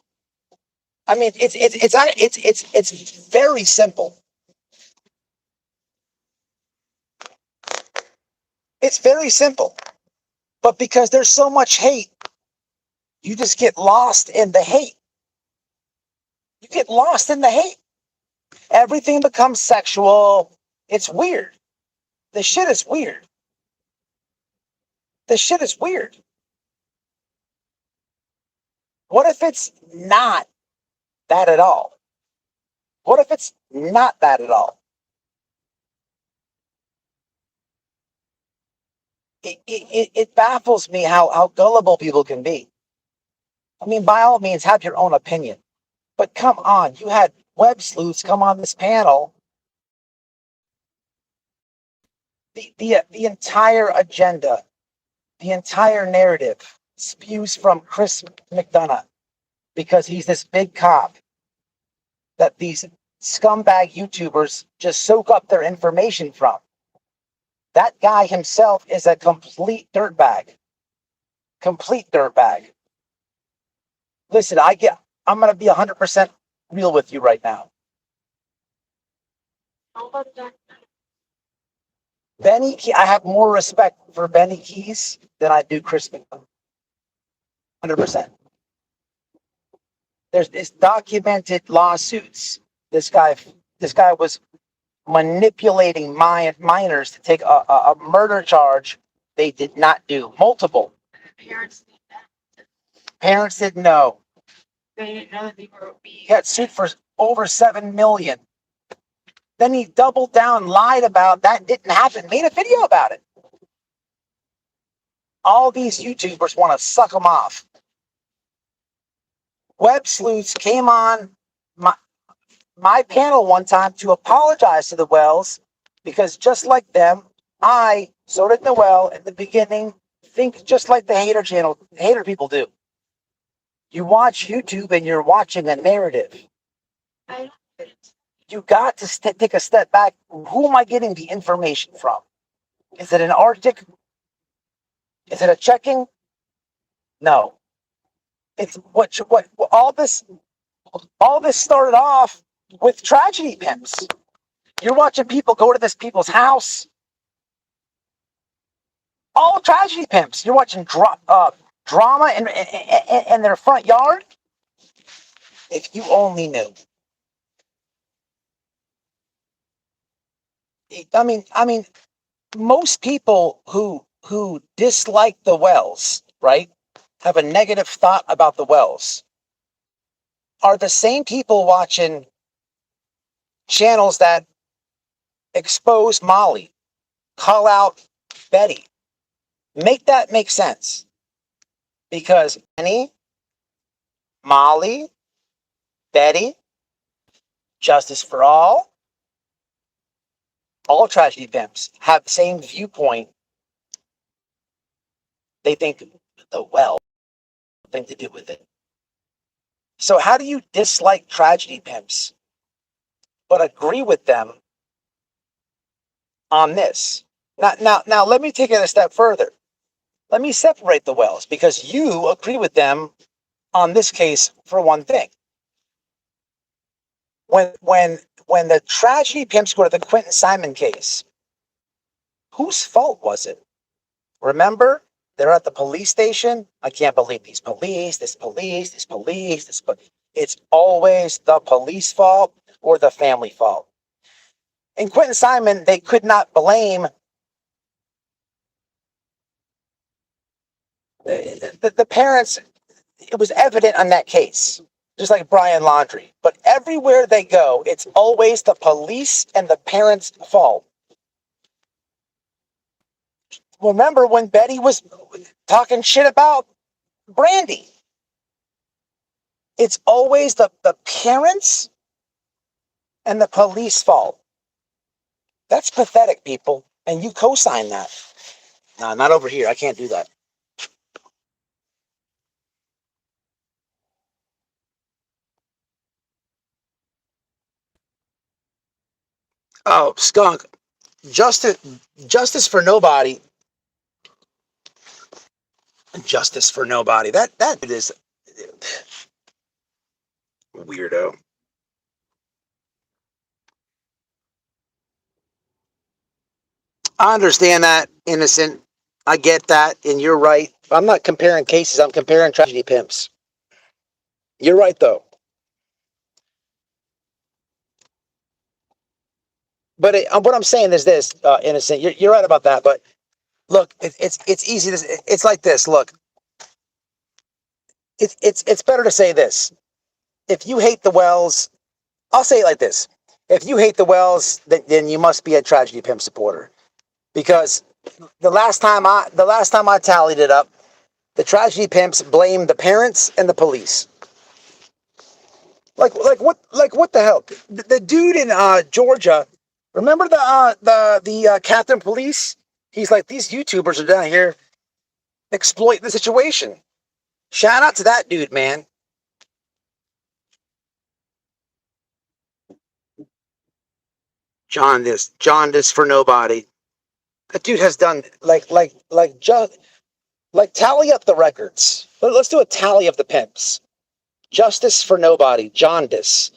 I mean, it's very simple. It's very simple. But because there's so much hate, you just get lost in the hate. You get lost in the hate. Everything becomes sexual. It's weird. The shit is weird. The shit is weird. What if it's not that at all? What if it's not that at all? It baffles me how gullible people can be. I mean, by all means, have your own opinion. But come on, you had web sleuths come on this panel. The entire agenda, the entire narrative spews from Chris McDonough because he's this big cop that these scumbag YouTubers just soak up their information from. That guy himself is a complete dirtbag. Complete dirtbag. Listen, I'm going to be 100% real with you right now. How about that? I have more respect for Benny Keys than I do Chris McDonough. 100%. There's documented lawsuits. This guy was manipulating minors to take a murder charge they did not do. Multiple. Parents didn't know. they didn't know that they were He got sued for over $7 million. Then he doubled down, lied about that didn't happen, made a video about it. All these YouTubers want to suck him off. Web sleuths came on my panel one time to apologize to the Wells because just like them, so did Noel at the beginning, think just like the hater people do. You watch YouTube and you're watching a narrative. You got to take a step back. Who am I getting the information from? Is it an Arctic? Is it a checking? No. It's what all this started off with tragedy pimps. You're watching people go to this people's house. All tragedy pimps. You're watching drama in their front yard. If you only knew. I mean, most people who dislike the Wells, right, have a negative thought about the Wells, are the same people watching channels that expose Molly, call out Betty. Make that make sense. Because Annie, Molly, Betty, Justice for all tragedy pimps have the same viewpoint. They think the well thing to do with it. So how do you dislike tragedy pimps but agree with them on this? Now let me take it a step further. Let me separate the Wells because you agree with them on this case for one thing. When the tragedy pimps go to the Quentin Simon case, whose fault was it? Remember, they're at the police station. I can't believe these police, this police, this police, this police. It's always the police fault or the family fault. In Quentin Simon, they could not blame the parents. It was evident on that case, just like Brian Laundrie. But everywhere they go, it's always the police and the parents' fault. Remember when Betty was talking shit about Brandy? It's always the parents and the police fault. That's pathetic, people. And you co-sign that. No, not over here. I can't do that. Oh, skunk. Justice for nobody. Justice for nobody. That is weirdo. I understand that, innocent. I get that, and you're right. I'm not comparing cases. I'm comparing tragedy pimps. You're right, though. But what I'm saying is this, innocent. You're right about that. But look, it's easy. It's like this. Look, it's better to say this. If you hate the Wells, I'll say it like this. If you hate the Wells, then you must be a tragedy pimp supporter. Because the last time I tallied it up, the tragedy pimps blamed the parents and the police. Like what the hell? The dude in Georgia, remember the Captain Police? He's like, these YouTubers are down here exploiting the situation. Shout out to that dude, man. Jaundice for nobody. That dude has done tally up the records. Let's do a tally of the pimps. Justice for nobody. Jaundice.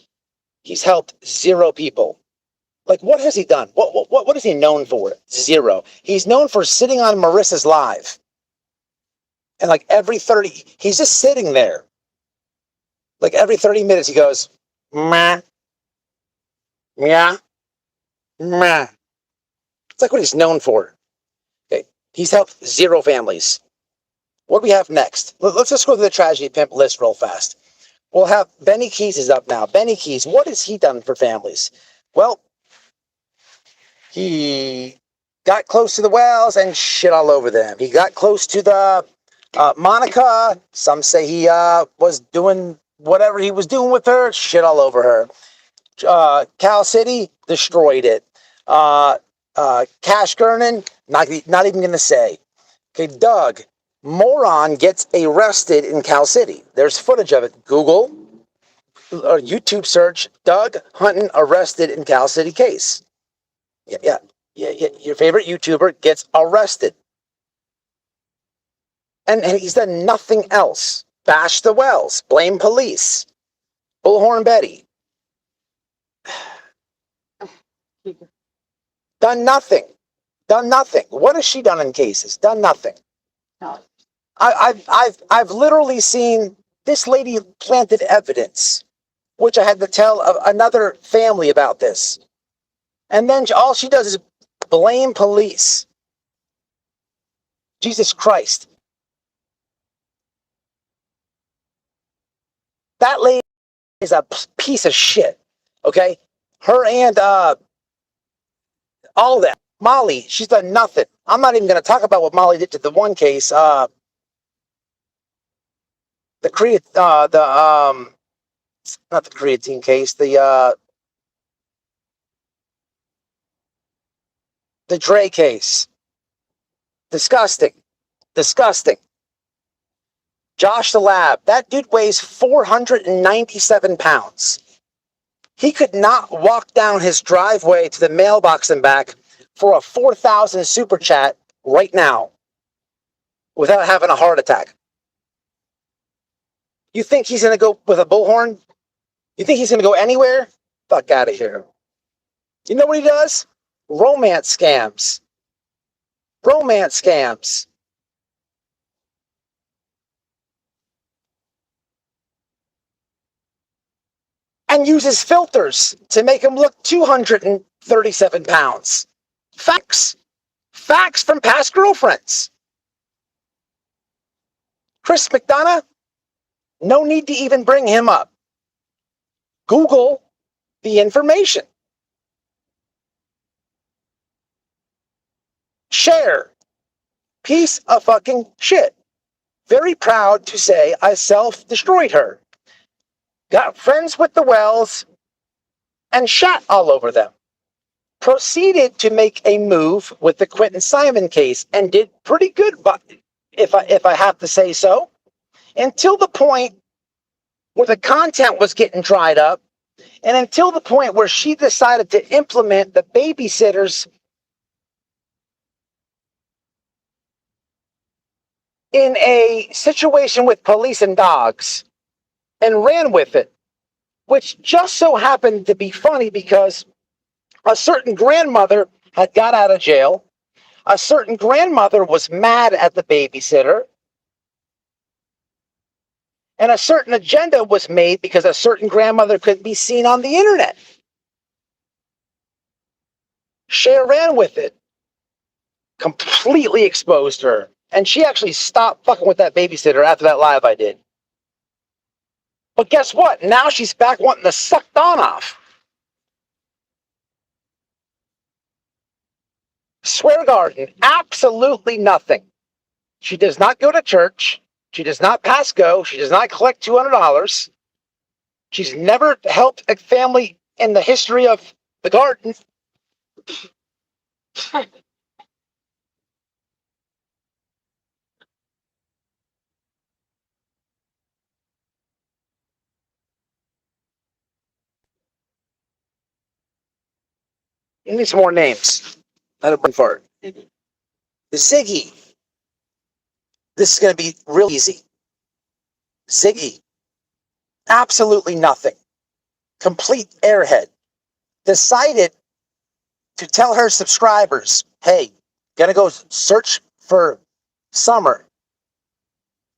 He's helped 0 people. Like, what has he done? What is he known for? 0. He's known for sitting on Marissa's live. And like every 30, he's just sitting there. Like every 30 minutes, he goes, meh, yeah, meh. It's like what he's known for. Okay, he's helped 0 families. What do we have next? Let's just go through the tragedy pimp list real fast. We'll have Benny Keys is up now. Benny Keys, what has he done for families? Well, he got close to the Wells and shit all over them. He got close to the Monica. Some say he was doing whatever he was doing with her, shit all over her. Cal City, destroyed it. Cash Gernon, not even going to say. Okay, Doug, moron gets arrested in Cal City. There's footage of it. Google or YouTube search, Doug Hunton arrested in Cal City case. Yeah. Your favorite YouTuber gets arrested. And he's done nothing else. Bash the Wells. Blame police. Bullhorn Betty. Done nothing. What has she done in cases? Done nothing. No. I've literally seen this lady planted evidence, which I had to tell another family about this. And then all she does is blame police. Jesus Christ. That lady is a piece of shit. Okay? Her and all of that. Molly, she's done nothing. I'm not even going to talk about what Molly did to the one case. Not the creatine case, the Dre case. Disgusting. Josh the Lab, that dude weighs 497 pounds. He could not walk down his driveway to the mailbox and back for a 4,000 super chat right now without having a heart attack. You think he's going to go with a bullhorn? You think he's going to go anywhere? Fuck out of here. You know what he does? Romance scams. And uses filters to make him look 237 pounds. Facts from past girlfriends. Chris McDonough, no need to even bring him up. Google the information. Share. Piece of fucking shit. Very proud to say I self-destroyed her. Got friends with the Wells and shat all over them. Proceeded to make a move with the Quentin Simon case and did pretty good, but if I have to say so, until the point where the content was getting dried up, and until the point where she decided to implement the babysitters in a situation with police and dogs and ran with it, which just so happened to be funny because a certain grandmother had got out of jail. A certain grandmother was mad at the babysitter. And a certain agenda was made because a certain grandmother could be seen on the internet. Cher ran with it. Completely exposed her. And she actually stopped fucking with that babysitter after that live I did. But guess what? Now she's back wanting to suck Don off. Swear garden, absolutely nothing. She does not go to church. She does not pass go. She does not collect $200. She's never helped a family in the history of the garden. You need some more names. Not a BONFIRE. The Ziggy. This is going to be real easy. Ziggy. Absolutely nothing. Complete airhead. Decided to tell her subscribers, hey, gonna go search for summer.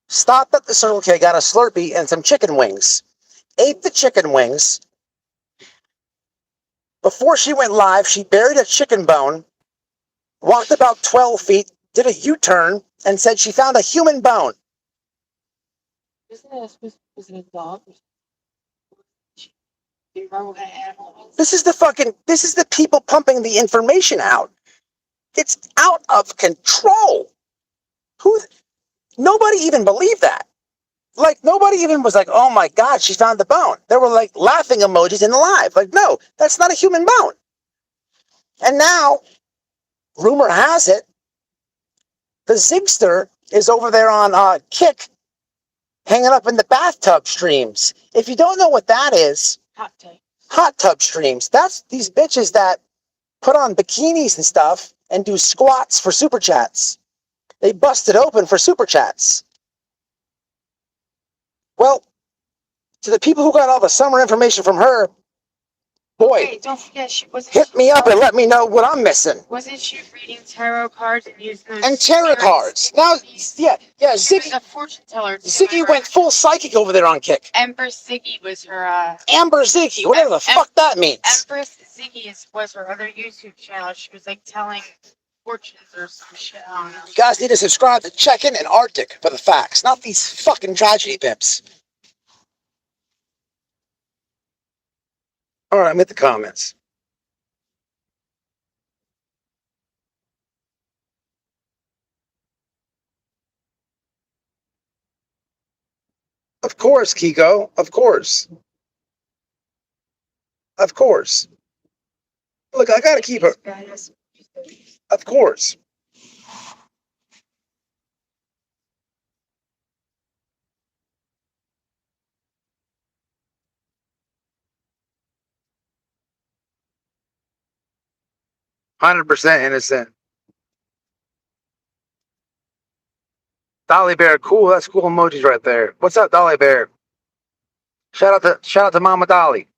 Stopped at the Circle K, got a Slurpee and some chicken wings. Ate the chicken wings. Before she went live, she buried a chicken bone, walked about 12 feet, did a U-turn, and said she found a human bone. Was it a dog? Do you remember what kind of animal it was? This is the people pumping the information out. It's out of control. Nobody even believed that. Like, nobody even was like, oh my God, she found the bone. There were like laughing emojis in the live. Like, no, that's not a human bone. And now, rumor has it, the Zigster is over there on Kick, hanging up in the bathtub streams. If you don't know what that is, hot tub streams. That's these bitches that put on bikinis and stuff and do squats for super chats. They busted open for super chats. Well, to the people who got all the summer information from her, boy, Wait, don't forget, hit me up and let me know what I'm missing. Wasn't she reading tarot cards and using those? And tarot cards. Now, yeah, Ziggy. A fortune teller. Ziggy went full psychic over there on Kick. Empress Ziggy was her. Amber Ziggy, whatever the fuck that means. Empress Ziggy was her other YouTube channel. She was like telling fortunes or some shit. I don't know. You guys need to subscribe to Check-In and Arctic for the facts, not these fucking tragedy pimps. All right, I'm at the comments. Of course, Kiko. Of course. Of course. Look, I gotta keep her. Of course. %100% innocent. Dolly Bear, cool. That's cool emojis right there. What's up, Dolly Bear? Shout out to Mama Dolly.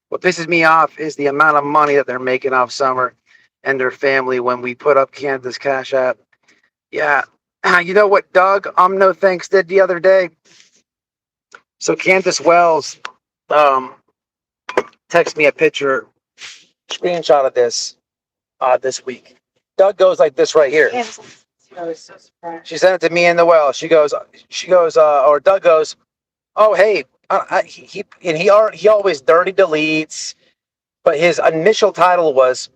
What pisses me off is the amount of money that they're making off Summer and their family when we put up Candace's Cash App. Yeah. You know what Doug No Thanks did the other day? So Candace Wells texted me a picture, screenshot of this week. Doug goes like this right here. I was so surprised. She sent it to me in the well. She goes, or Doug goes, oh, hey, he always dirty deletes, but his initial title was,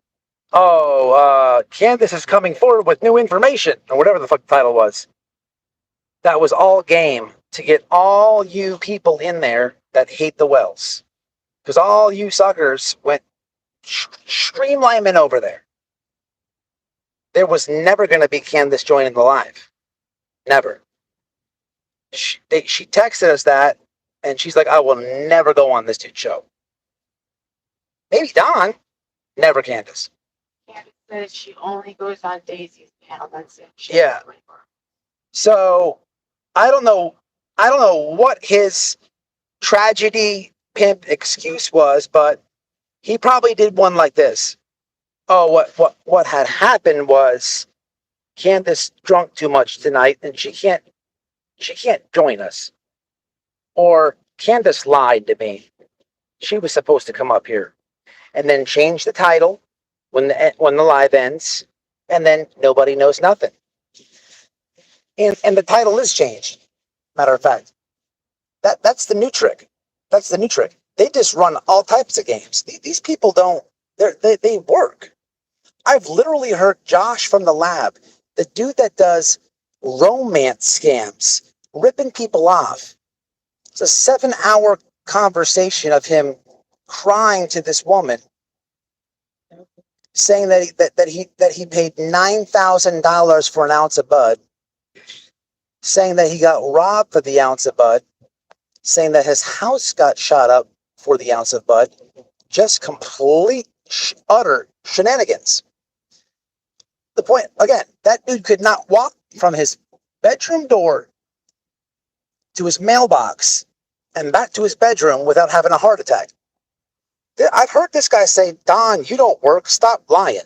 Candace is coming forward with new information, or whatever the fuck the title was. That was all game to get all you people in there that hate the Wells. Because all you suckers went streamlining over there. There was never going to be Candace joining the live. Never. She texted us that, and she's like, I will never go on this dude's show. Maybe Don. Never Candace. Candace says she only goes on Daisy's panel. That's it. Yeah. So I don't know what his tragedy pimp excuse was, but he probably did one like this. Oh, what had happened was Candace drunk too much tonight and she can't join us. Or Candace lied to me. She was supposed to come up here. And then change the title when the live ends, and then nobody knows nothing. And the title is changed. Matter of fact, that's the new trick. That's the new trick. They just run all types of games. These people don't. They work. I've literally heard Josh from the lab, the dude that does romance scams, ripping people off. It's a 7-hour conversation of him crying to this woman, saying that he paid $9,000 for an ounce of bud, saying that he got robbed for the ounce of bud, saying that his house got shot up for the ounce of bud. Just complete utter shenanigans. The point, again, that dude could not walk from his bedroom door to his mailbox and back to his bedroom without having a heart attack. I've heard this guy say, Don, you don't work, stop lying.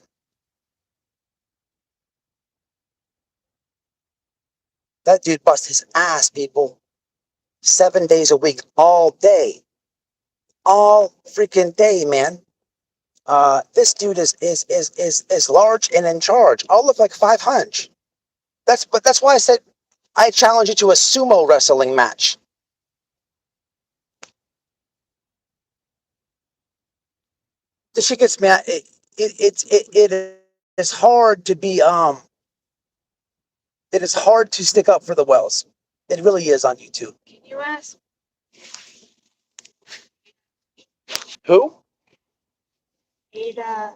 That dude bust his ass, people. 7 days a week, all day. All freaking day, man. This dude is large and in charge. I'll look like 500. That's why I said I challenge you to a sumo wrestling match. The shit gets me. It is hard to be It is hard to stick up for the Wells. It really is on YouTube. Can you ask? Who? Ada.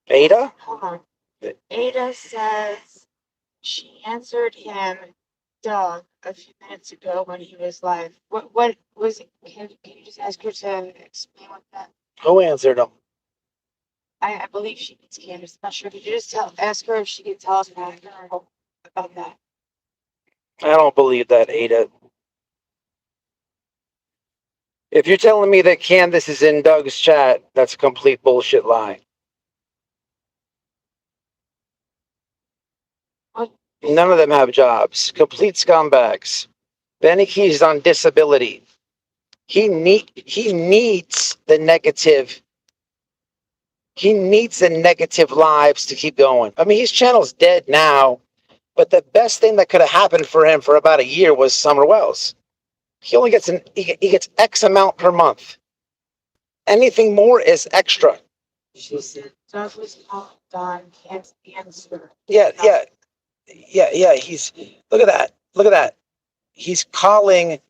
Ada? Hold on. Ada says she answered him, Doug, a few minutes ago when he was live. What was it? Can you just ask her to explain what that? Who answered him? I believe she needs Candace. Not sure. Could you just ask her if she could tell us about that? I don't believe that, Ada. If you're telling me that Candace is in Doug's chat, that's a complete bullshit lie. What? None of them have jobs. Complete scumbags. Benny Keys is on disability. He needs the negative. He needs the negative lives to keep going. I mean, his channel's dead now, but the best thing that could have happened for him for about a year was Summer Wells. He only gets he gets X amount per month. Anything more is extra. She said Doug was called Don, can't answer. Yeah. He's look at that. He's calling.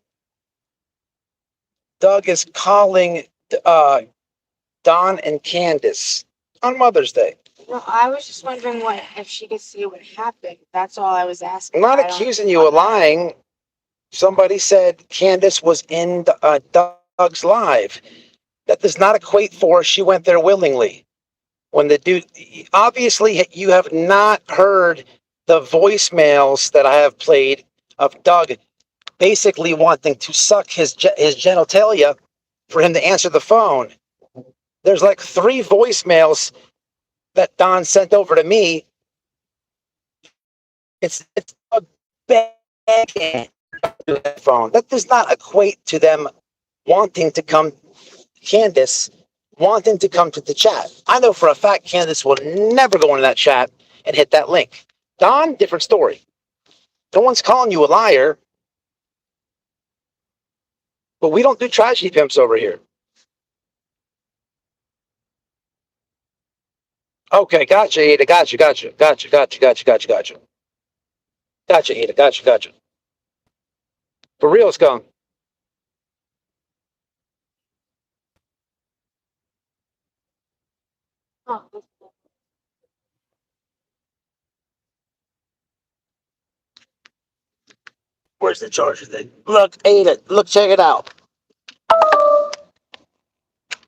Doug is calling Don and Candace on Mother's Day. No, I was just wondering if she could see what happened. That's all I was asking. I'm not accusing you of lying. Somebody said Candace was in Doug's live. That does not equate for she went there willingly. When the dude, obviously you have not heard the voicemails that I have played of Doug basically wanting to suck his genitalia for him to answer the phone. There's like 3 voicemails that Don sent over to me. It's a begging phone. That does not equate to them wanting to come, Candace wanting to come to the chat. I know for a fact Candace will never go into that chat and hit that link. Don, different story. No one's calling you a liar. But we don't do tragedy pimps over here. Okay, gotcha, Ada. Gotcha. Gotcha, Ada. Gotcha. For real, it's gone. Oh. Where's the charger thing? Look, Ada, look, check it out.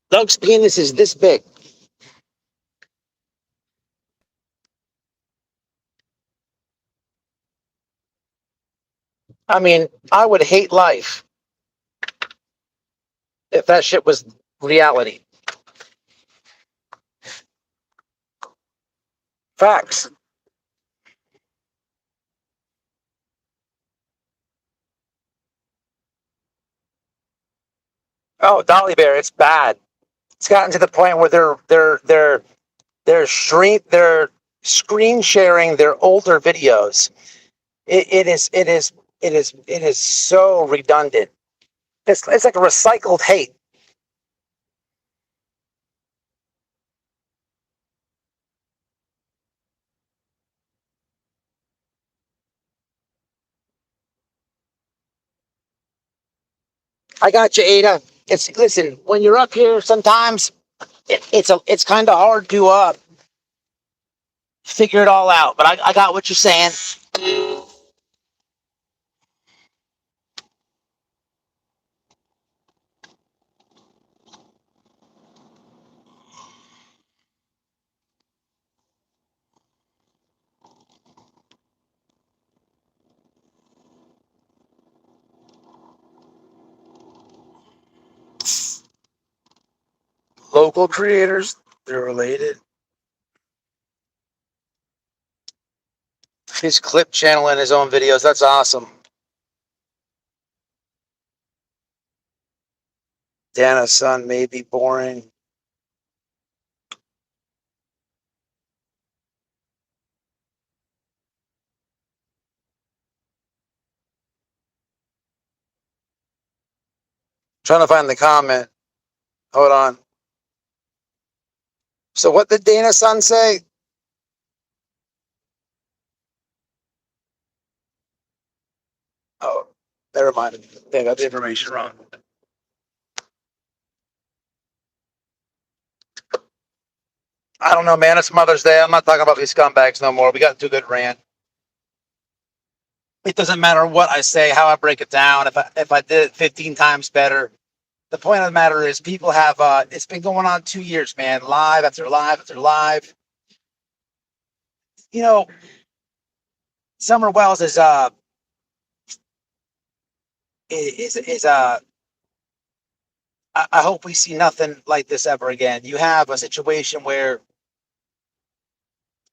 Doug's penis is this big. I mean, I would hate life if that shit was reality. Facts. Oh, Dolly Bear, it's bad. It's gotten to the point where they're screen sharing their older videos. It is so redundant. It's like a recycled hate. I got you, Ada. Listen, when you're up here, sometimes it's kind of hard to figure it all out. But I got what you're saying. Local creators, they're related. His clip channel and his own videos. That's awesome. Dana's son may be boring. Trying to find the comment. Hold on. So what did Dana's son say? Oh, never mind. They got the information wrong. I don't know, man. It's Mother's Day. I'm not talking about these scumbags no more. We got too good rant. It doesn't matter what I say, how I break it down. If I did it 15 times better, the point of the matter is people have. It's been going on 2 years, man. Live after live after live. You know, Summer Wells is. I hope we see nothing like this ever again. You have a situation where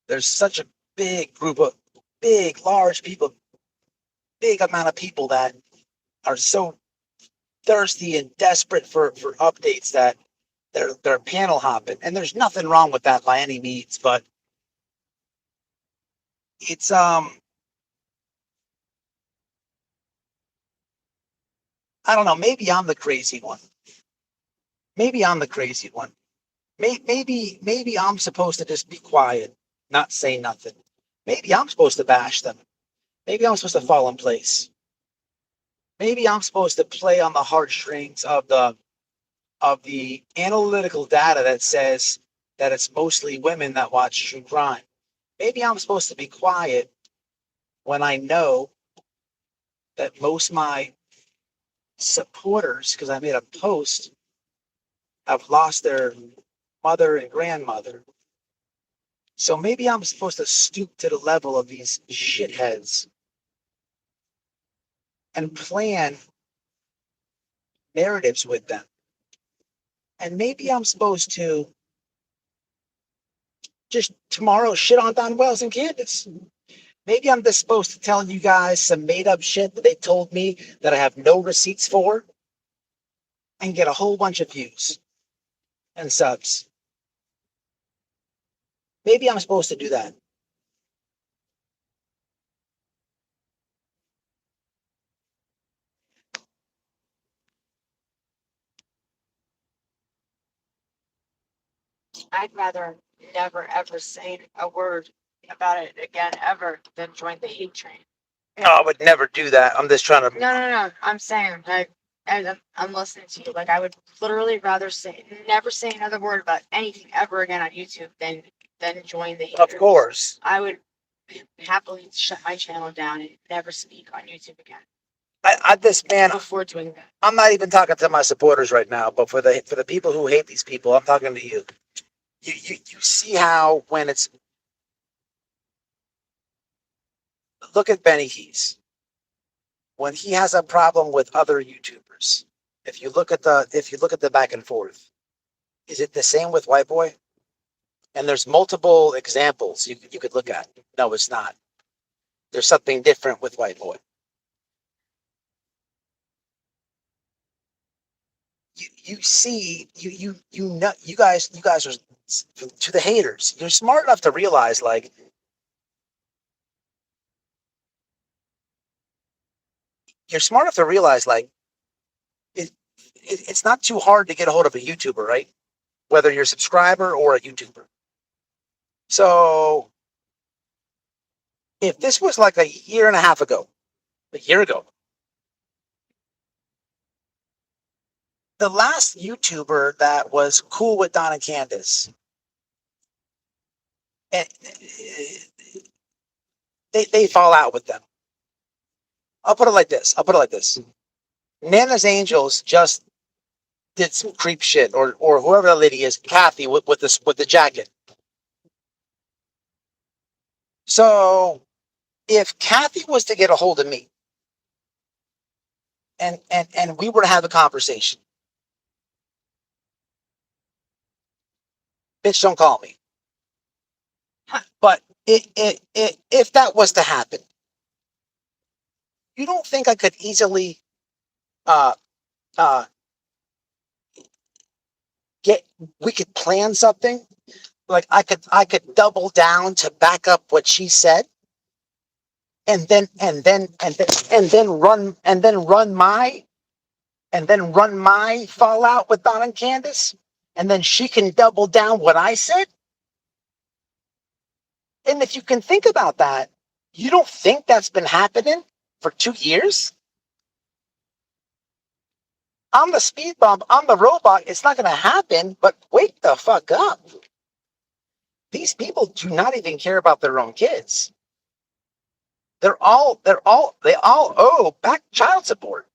there's such a big group of large people, big amount of people that are so thirsty and desperate for updates that they're panel hopping. And there's nothing wrong with that by any means, but it's I don't know, maybe I'm the crazy one. Maybe I'm the crazy one. Maybe I'm supposed to just be quiet, not say nothing. Maybe I'm supposed to bash them. Maybe I'm supposed to fall in place. Maybe I'm supposed to play on the heartstrings of the analytical data that says that it's mostly women that watch true crime. Maybe I'm supposed to be quiet when I know that most of my supporters, because I made a post, have lost their mother and grandmother. So maybe I'm supposed to stoop to the level of these shitheads and plan narratives with them. And maybe I'm supposed to just tomorrow shit on Don Wells and Candace. Maybe I'm just supposed to tell you guys some made up shit that they told me that I have no receipts for and get a whole bunch of views and subs. Maybe I'm supposed to do that. I'd rather never ever say a word about it again ever than join the hate train. No, I would never do that. I'm just trying to. No. I'm saying, like, as I'm listening to you. Like, I would literally rather never say another word about anything ever again on YouTube than join the haters. Of course. I would happily shut my channel down and never speak on YouTube again before doing that. I'm not even talking to my supporters right now, but for the people who hate these people, I'm talking to you. You see how when it's look at Benny Keys. when he has a problem with other YouTubers, if you look at the back and forth, is it the same with White Boy? And there's multiple examples you could look at. No, it's not. There's something different with White Boy. You see, you know, you guys are, to the haters, you're smart enough to realize, like, it's not too hard to get a hold of a YouTuber, right? Whether you're a subscriber or a YouTuber. So if this was like a year ago, the last YouTuber that was cool with Don and Candace, and they fall out with them. I'll put it like this. Nana's Angels just did some creep shit, or whoever that lady is, Kathy, with the jacket. So if Kathy was to get a hold of me and we were to have a conversation, bitch, don't call me. But if that was to happen, you don't think I could easily uh we could plan something? Like I could double down to back up what she said, and then run my fallout with Don and Candace, and then she can double down what I said. And if you can think about that, you don't think that's been happening for 2 years? I'm the speed bump, I'm the robot, it's not going to happen, but wake the fuck up. These people do not even care about their own kids. They all owe back child support.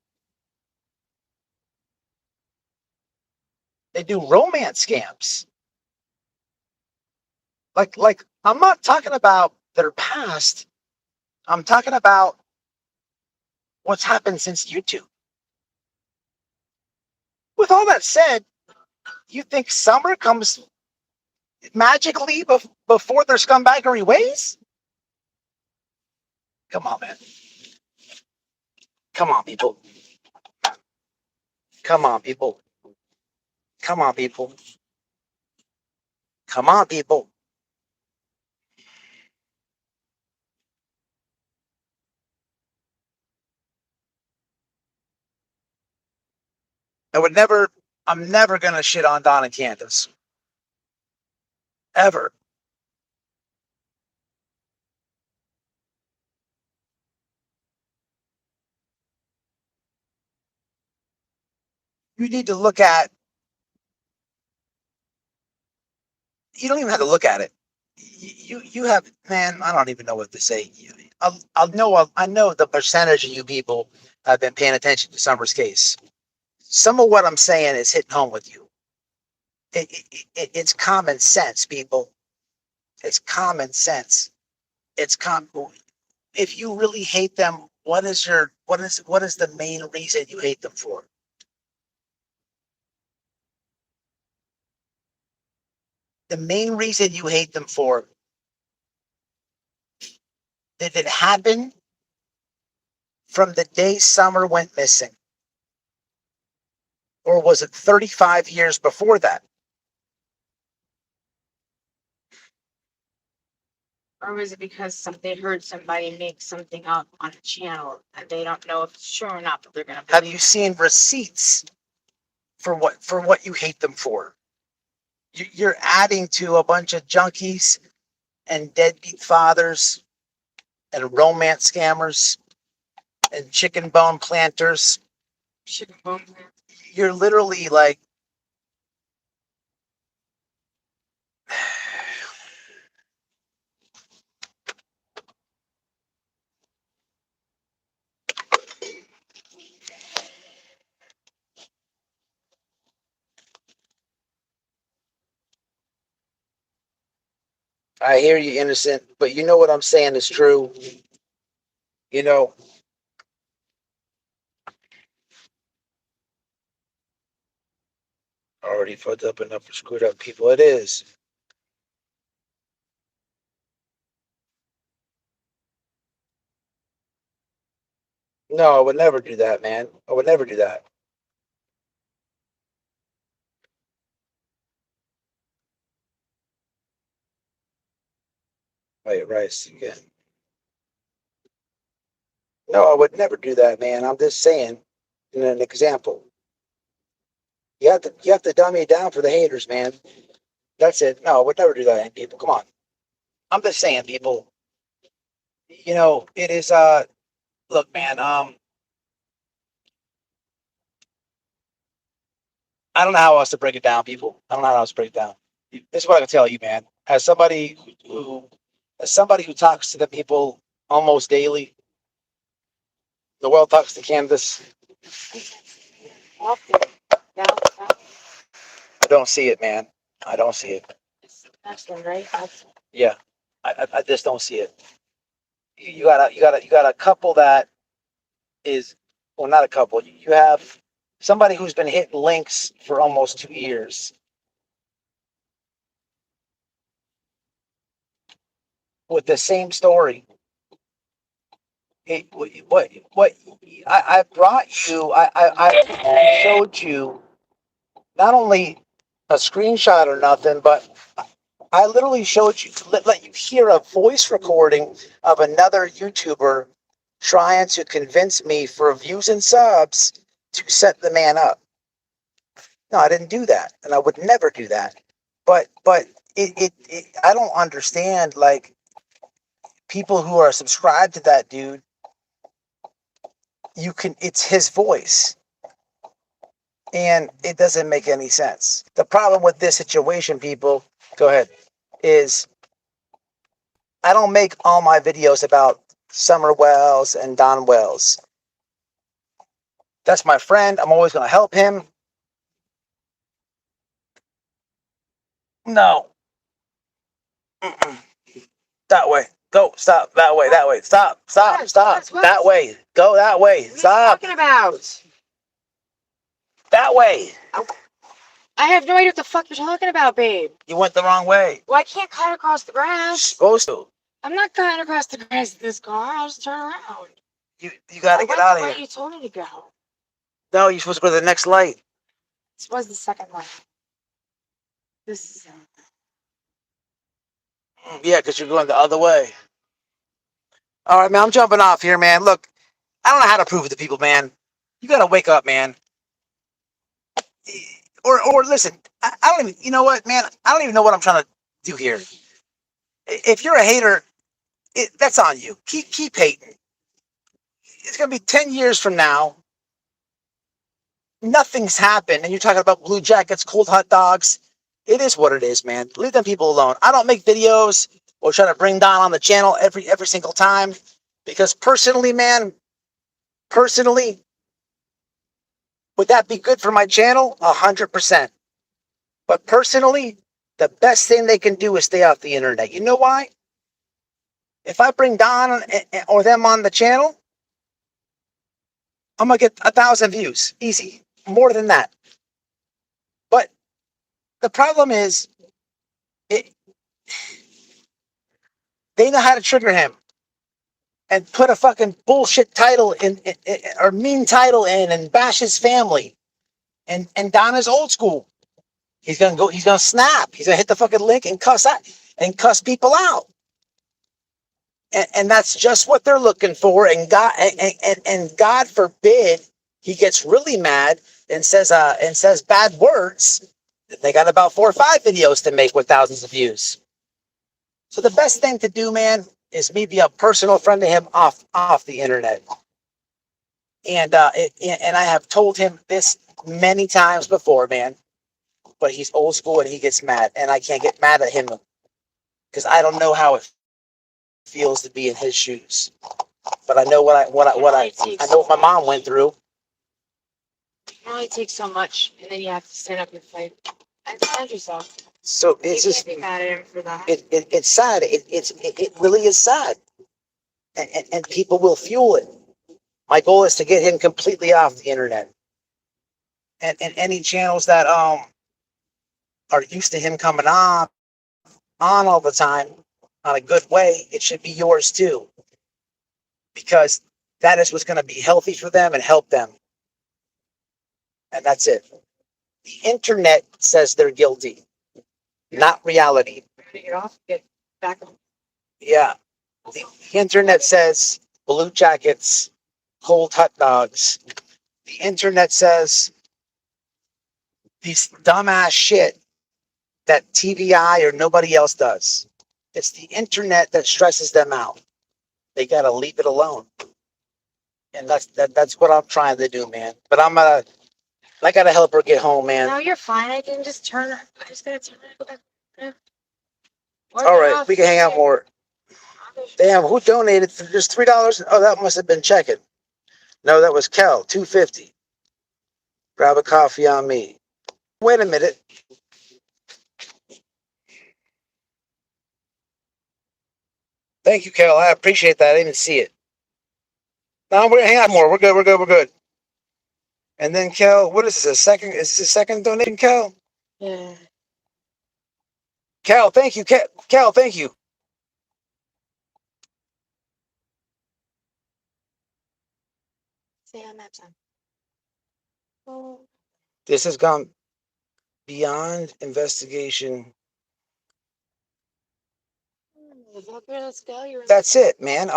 They do romance scams. Like I'm not talking about their past. I'm talking about what's happened since YouTube. With all that said, you think summer comes magically before their scumbaggery ways? Come on, man. Come on, people. Come on, people. Come on, people. Come on, people. I'm never going to shit on Don and Candace. Ever. You need to look at, you don't even have to look at it. You have, man, I don't even know what to say. I know the percentage of you people have been paying attention to Summer's case. Some of what I'm saying is hitting home with you. It's common sense, people. It's common sense. If you really hate them, what is the main reason you hate them for? The main reason you hate them for, did it happen from the day Summer went missing? Or was it 35 years before that? Or was it because they heard somebody make something up on a channel and they don't know if it's true or not, but they're going to Have you seen receipts for what you hate them for? You're adding to a bunch of junkies and deadbeat fathers and romance scammers and chicken bone planters. chicken bone plant? You're literally like, I hear you, innocent, but you know what I'm saying is true. You know, Already fucked up enough for screwed up people. It is. No, I would never do that, man. I would never do that. Wait, rice again. No, I would never do that, man. I'm just saying, in an example. You have to dummy it down for the haters, man. That's it. No, I would never do that, people. Come on. I'm just saying, people. You know, it is. Look, man. I don't know how else to break it down, people. I don't know how else to break it down. This is what I can tell you, man. As somebody who talks to the people almost daily, the world talks to Canvas. Often. Now, I don't see it, man. I don't see it. it's the next one, right? Yeah, I just don't see it. You got a couple that is, well, not a couple. You have somebody who's been hitting links for almost 2 years with the same story. What I brought you, I showed you not only a screenshot or nothing, but I literally showed you, let you hear a voice recording of another YouTuber trying to convince me for views and subs to set the man up. No, I didn't do that, and I would never do that. But it I don't understand, like, people who are subscribed to that dude. It's his voice, and it doesn't make any sense. The problem with this situation, people, go ahead, is I don't make all my videos about Summer Wells and Don Wells. That's my friend. I'm always going to help him. No. Mm-mm. That way. Go. Stop. That way. That way. Stop. Stop. Stop. That way. Go that way. What Stop. are you talking about? That way. I have no idea what the fuck you're talking about, babe. You went the wrong way. Well, I can't cut across the You're grass. supposed to. I'm not cutting across the grass in this car. I'll just turn around. You got to get out of here. Where you told me to go. No, you're supposed to go to the next light. This was the second one. This is. Yeah, because you're going the other way. All right, man. I'm jumping off here, man. Look, I don't know how to prove it to people, man. You got to wake up, man. Or listen, I don't even, you know what, man? I don't even know what I'm trying to do here. If you're a hater, that's on you. Keep hating. It's going to be 10 years from now. Nothing's happened. And you're talking about blue jackets, cold hot dogs. It is what it is, man. Leave them people alone. I don't make videos or try to bring Don on the channel every single time. Because personally, man, would that be good for my channel? 100%. But personally, the best thing they can do is stay off the internet. You know why? If I bring Don or them on the channel, I'm going to get 1,000 views. Easy. More than that. But the problem is, they know how to trigger him and put a fucking bullshit title in or mean title in and bash his family. And Don is old school. He's gonna snap. He's gonna hit the fucking link and cuss people out. And that's just what they're looking for. And God forbid he gets really mad and says bad words. They got about 4 or 5 videos to make with thousands of views. So the best thing to do, man, is me be a personal friend to him off the internet. And I have told him this many times before, man. But he's old school and he gets mad, and I can't get mad at him because I don't know how it feels to be in his shoes. But I know I know what my mom went through. It only takes so much, and then you have to stand up and fight and defend yourself. So it's You just can't be mad at him for that. it's sad. It really is sad, and people will fuel it. My goal is to get him completely off the internet, and any channels that are used to him coming on all the time on a good way, it should be yours too. Because that is what's going to be healthy for them and help them. And that's it. The internet says they're guilty, not reality. Get off, get back on. Yeah. The internet says blue jackets, cold hot dogs. The internet says these dumbass shit that TVI or nobody else does. It's the internet that stresses them out. They gotta leave it alone. And that's what I'm trying to do, man. But I gotta help her get home, man. No, you're fine. I can just turn her. I just gotta turn her. Yeah. All right, we can hang out more. Damn, who donated for just $3? Oh, that must have been checking. No, that was Kel, $2.50. Grab a coffee on me. Wait a minute. Thank you, Kel. I appreciate that. I didn't see it. No, we're gonna hang out more. We're good. And then Kel, what is this? Is this a second donation, Kel? Yeah. Kel, thank you. Kel, thank you. Say on that time. Oh. This has gone beyond investigation. Okay, let's go. That's it, man.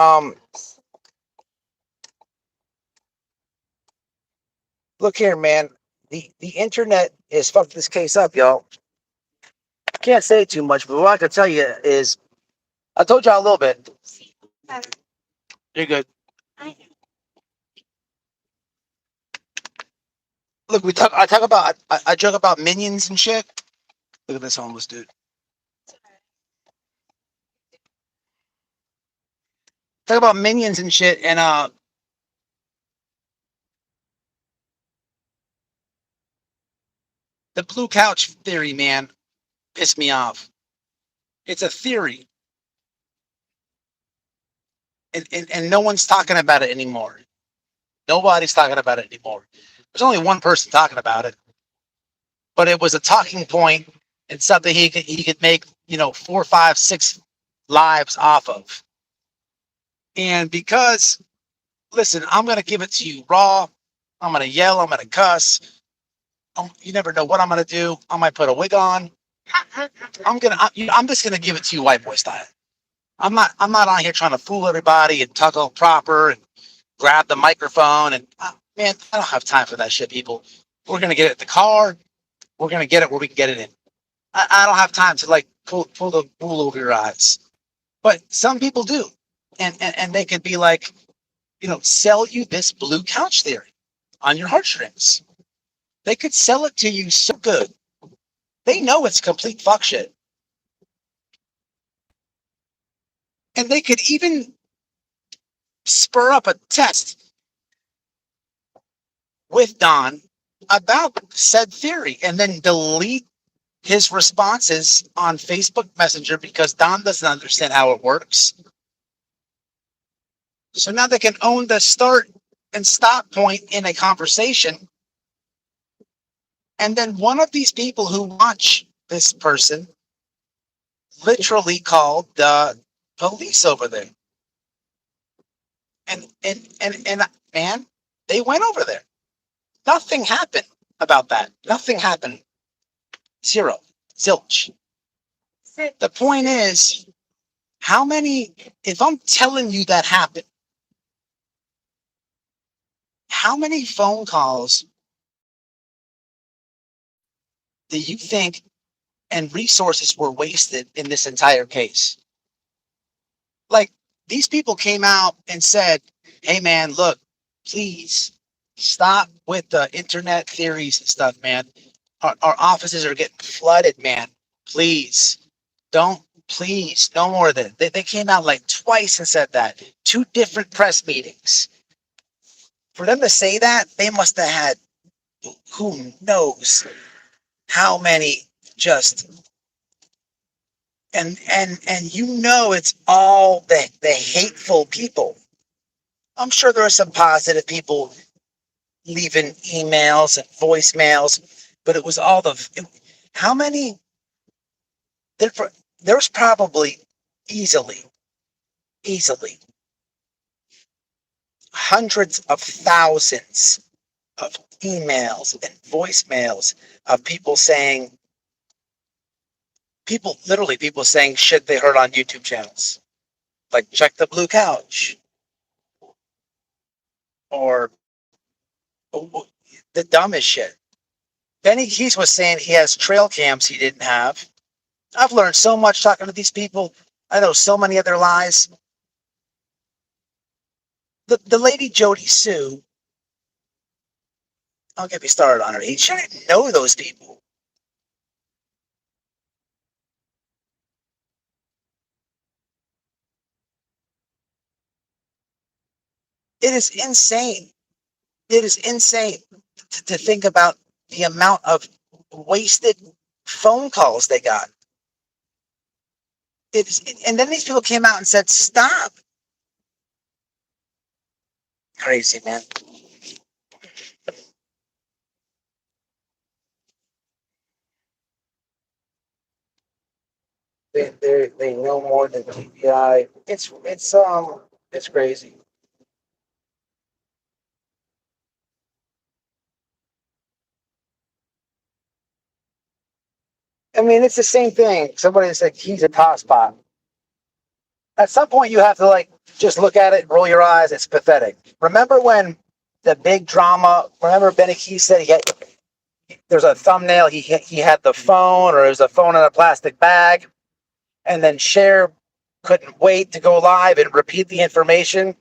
Look here, man. The internet has fucked this case up, y'all. I can't say too much, but what I can tell you is, I told y'all a little bit. You're good. Look, I joke about minions and shit. Look at this homeless dude. Talk about minions and shit, and the blue couch theory, man, pissed me off. It's a theory. And no one's talking about it anymore. Nobody's talking about it anymore. There's only one person talking about it. But it was a talking point and something he could make, 4, 5, 6 lives off of. And because, listen, I'm going to give it to you raw. I'm going to yell. I'm going to cuss. You never know what I'm going to do. I might put a wig on. I'm just going to give it to you white boy style. I'm not on here trying to fool everybody and talk all proper and grab the microphone. And man, I don't have time for that shit, people. We're going to get it in the car. We're going to get it where we can get it in. I don't have time to pull the wool over your eyes. But some people do. And they could be like, sell you this blue couch theory on your heartstrings. They could sell it to you so good. They know it's complete fuck shit. And they could even spur up a test with Don about said theory and then delete his responses on Facebook Messenger because Don doesn't understand how it works. So now they can own the start and stop point in a conversation. And then one of these people who watch this person literally called the police over there. And man, they went over there. Nothing happened about that. Nothing happened. Zero. Zilch. The point is, if I'm telling you that happened, how many phone calls do you think and resources were wasted in this entire case? Like, these people came out and said, hey man, look, please stop with the internet theories and stuff, man. Our offices are getting flooded, man. Please, no more of that. They came out like twice and said that. 2 different press meetings. For them to say that, they must have had who knows how many just and it's all the hateful people. I'm sure there are some positive people leaving emails and voicemails, but it was all How many? There's probably easily hundreds of thousands of emails and voicemails of people saying shit they heard on YouTube channels. Like, check the blue couch. Or the dumbest shit. Benny Keys was saying he has trail cams he didn't have. I've learned so much talking to these people. I know so many of their lies. The lady Jody Sue, I'll get me started on her. He shouldn't know those people. It is insane. It is insane to think about the amount of wasted phone calls they got. And then these people came out and said, stop. Crazy, man. They know more than TBI. It's crazy. I mean, it's the same thing. Somebody said he's a tosspot. At some point, you have to just look at it, roll your eyes. It's pathetic. Remember when the big drama? Remember Benny Keys said there's a thumbnail. He had the phone, or it was a phone in a plastic bag, and then Cher couldn't wait to go live and repeat the information.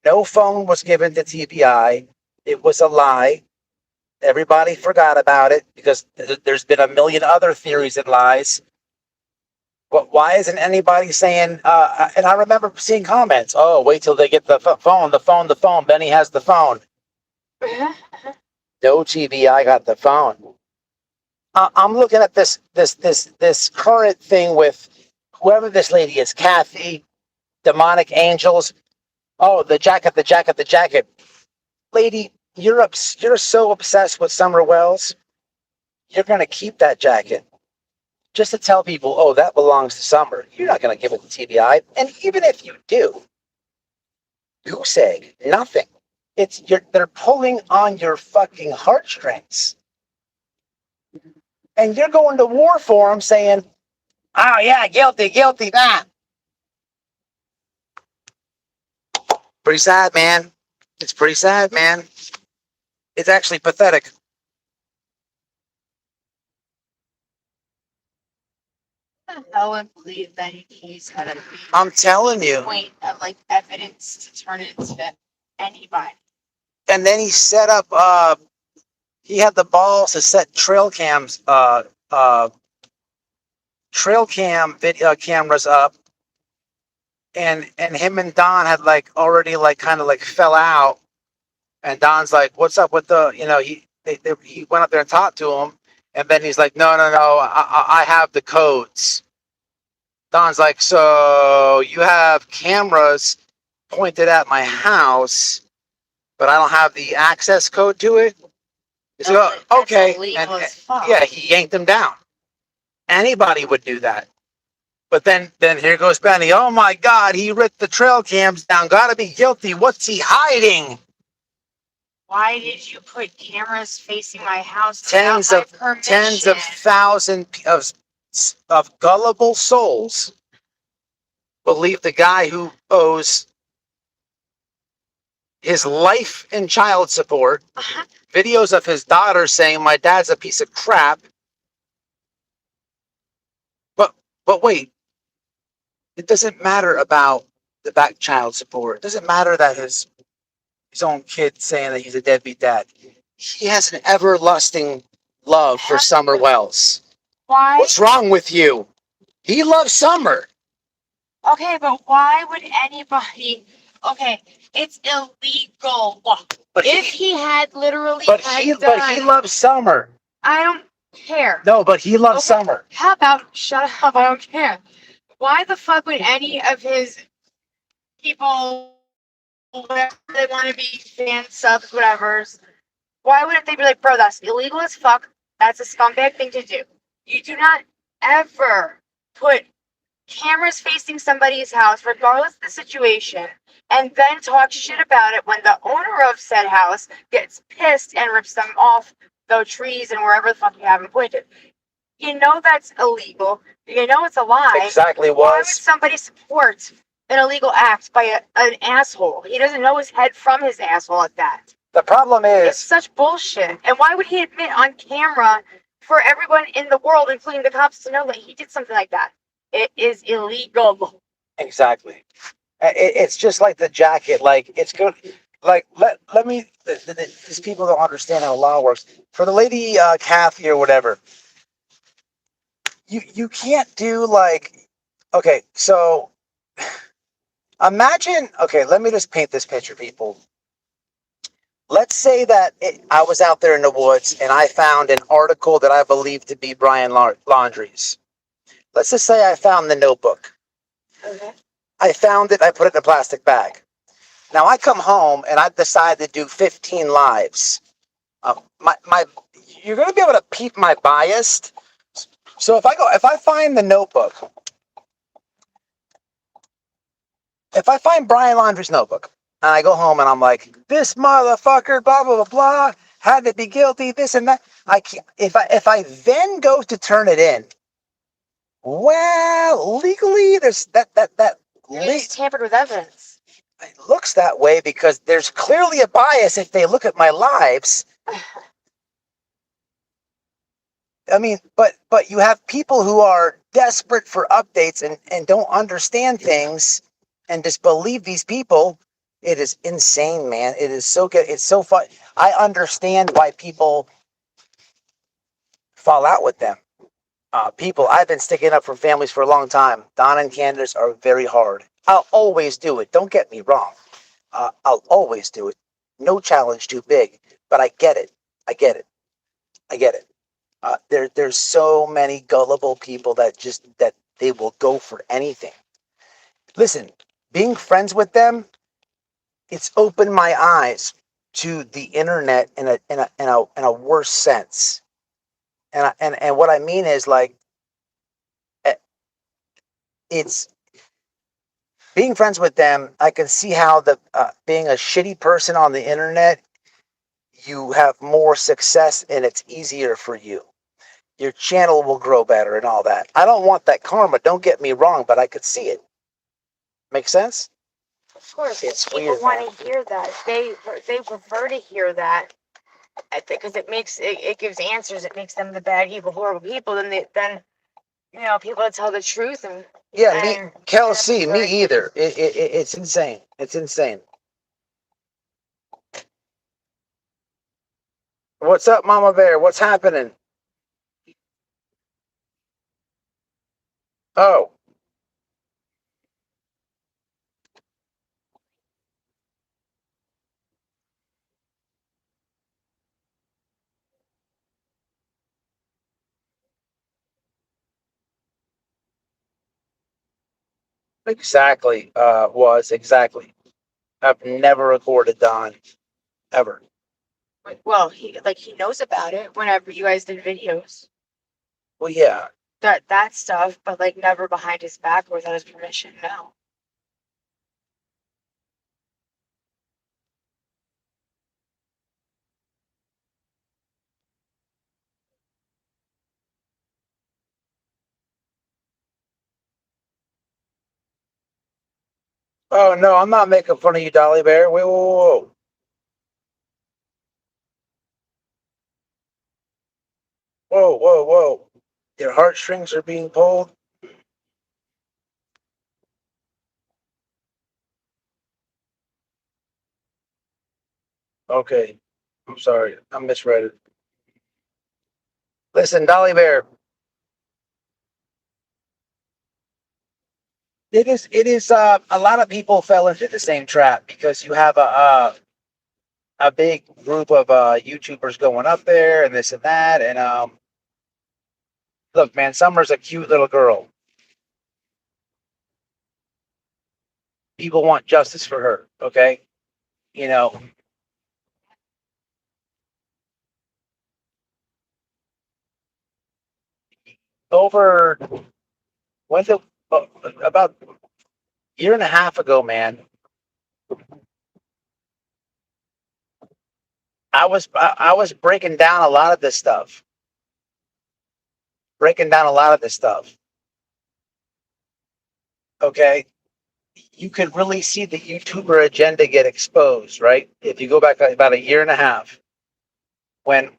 No phone was given to TBI. It was a lie. Everybody forgot about it because there's been a million other theories and lies. But why isn't anybody saying, and I remember seeing comments, oh, wait till they get the phone. Benny has the phone. No, TBI got the phone. I'm looking at this current thing with whoever this lady is, Kathy, Demonic Angels. Oh, the jacket. Lady, you're so obsessed with Summer Wells, you're going to keep that jacket just to tell people, oh, that belongs to Summer. You're not going to give it to TBI. And even if you do, goose egg, nothing. They're pulling on your fucking heartstrings. And you're going to war for them saying, oh, yeah, guilty, that. Pretty sad, man. It's pretty sad, man. It's actually pathetic. I don't believe that he's had a I'm telling you. point of evidence to turn it to anybody. And then he set up he had the balls to set trail cam video cameras up, and him and Don had already kind of fell out, and Don's like, what's up with the, he went up there and talked to him, and then he's like, no, I have the codes. Don's like, so you have cameras pointed at my house, but I don't have the access code to it. He's like, oh, okay. And, yeah, he yanked him down. Anybody would do that. But then here goes Benny. Oh my God, he ripped the trail cams down. Gotta be guilty. What's he hiding? Why did you put cameras facing my house? Tens of thousands of gullible souls believe the guy who owes his life in child support, videos of his daughter saying my dad's a piece of crap. But wait, it doesn't matter about the back child support. It doesn't matter that his own kid saying that he's a deadbeat dad. He has an everlasting love for Summer Wells. Why? What's wrong with you? He loves Summer. Okay, but why would anybody? Okay, it's illegal. But if he had literally, but he loves Summer. I don't care. No, but he loves Summer. How about shut up? I don't care. Why the fuck would any of his people, whatever they want to be, fans, subs, whatever, why wouldn't they be like, bro, that's illegal as fuck. That's a scumbag thing to do. You do not ever put cameras facing somebody's house, regardless of the situation, and then talk shit about it when the owner of said house gets pissed and rips them off the trees and wherever the fuck you have them pointed. You know that's illegal. You know it's a lie. Exactly Why would was. somebody support an illegal act by an asshole? He doesn't know his head from his asshole at that. The problem It's is, such bullshit. And why would he admit on camera for everyone in the world, including the cops, to know that he did something like that? It is illegal. exactly. It's just like the jacket. Like, it's good. Like, let me, these people don't understand how law works. For the lady, Kathy or whatever, you can't do like, okay, so imagine, okay, let me just paint this picture, people. Let's say that I was out there in the woods and I found an article that I believe to be Brian Laundrie's. Let's just say I found the notebook. Okay. I found it, I put it in a plastic bag. Now I come home and I decide to do 15 lives. You're going to be able to peep my bias. So if I find the notebook, if I find Brian Laundrie's notebook, and I go home and I'm like, this motherfucker, blah blah blah blah, had to be guilty, this and that. I can't, if I then go to turn it in, well, legally, there's that tampered with evidence. It looks that way because there's clearly a bias if they look at my lives. I mean, but you have people who are desperate for updates and don't understand things and just believe these people. It is insane, man. It is so good. It's so fun. I understand why people fall out with them. People, I've been sticking up for families for a long time. Don and Candace are very hard. I'll always do it. Don't get me wrong. I'll always do it. No challenge too big, but I get it. I get it. I get it. There's so many gullible people that they will go for anything. Listen, being friends with them, it's opened my eyes to the internet in a worse sense. And what I mean is, like, it's being friends with them. I can see how being a shitty person on the internet, you have more success and it's easier for you. Your channel will grow better and all that. I don't want that karma, don't get me wrong, but I could see it. Make sense? Of course, It's people weird, want man. to hear that. They prefer to hear that, because it gives answers. It makes them the bad, evil, horrible people. Then people that tell the truth and Yeah, me, Kelsey, me either. It's insane. It's insane. What's up, Mama Bear? What's happening? Oh, exactly. Was exactly. I've never recorded Don ever. well, he knows about it whenever you guys did videos. Well, yeah. That stuff, but never behind his back or without his permission. No. Oh no, I'm not making fun of you, Dolly Bear. Wait, whoa. Whoa, whoa, whoa. Your heartstrings are being pulled. Okay. I'm sorry. I misread it. Listen, Dolly Bear. It is a lot of people fell into the same trap because you have a big group of YouTubers going up there and this and that. And look, man, Summer's a cute little girl. People want justice for her, okay? You know, over when the about a year and a half ago, man. I was breaking down a lot of this stuff. Okay, you could really see the YouTuber agenda get exposed, right? If you go back about a year and a half, right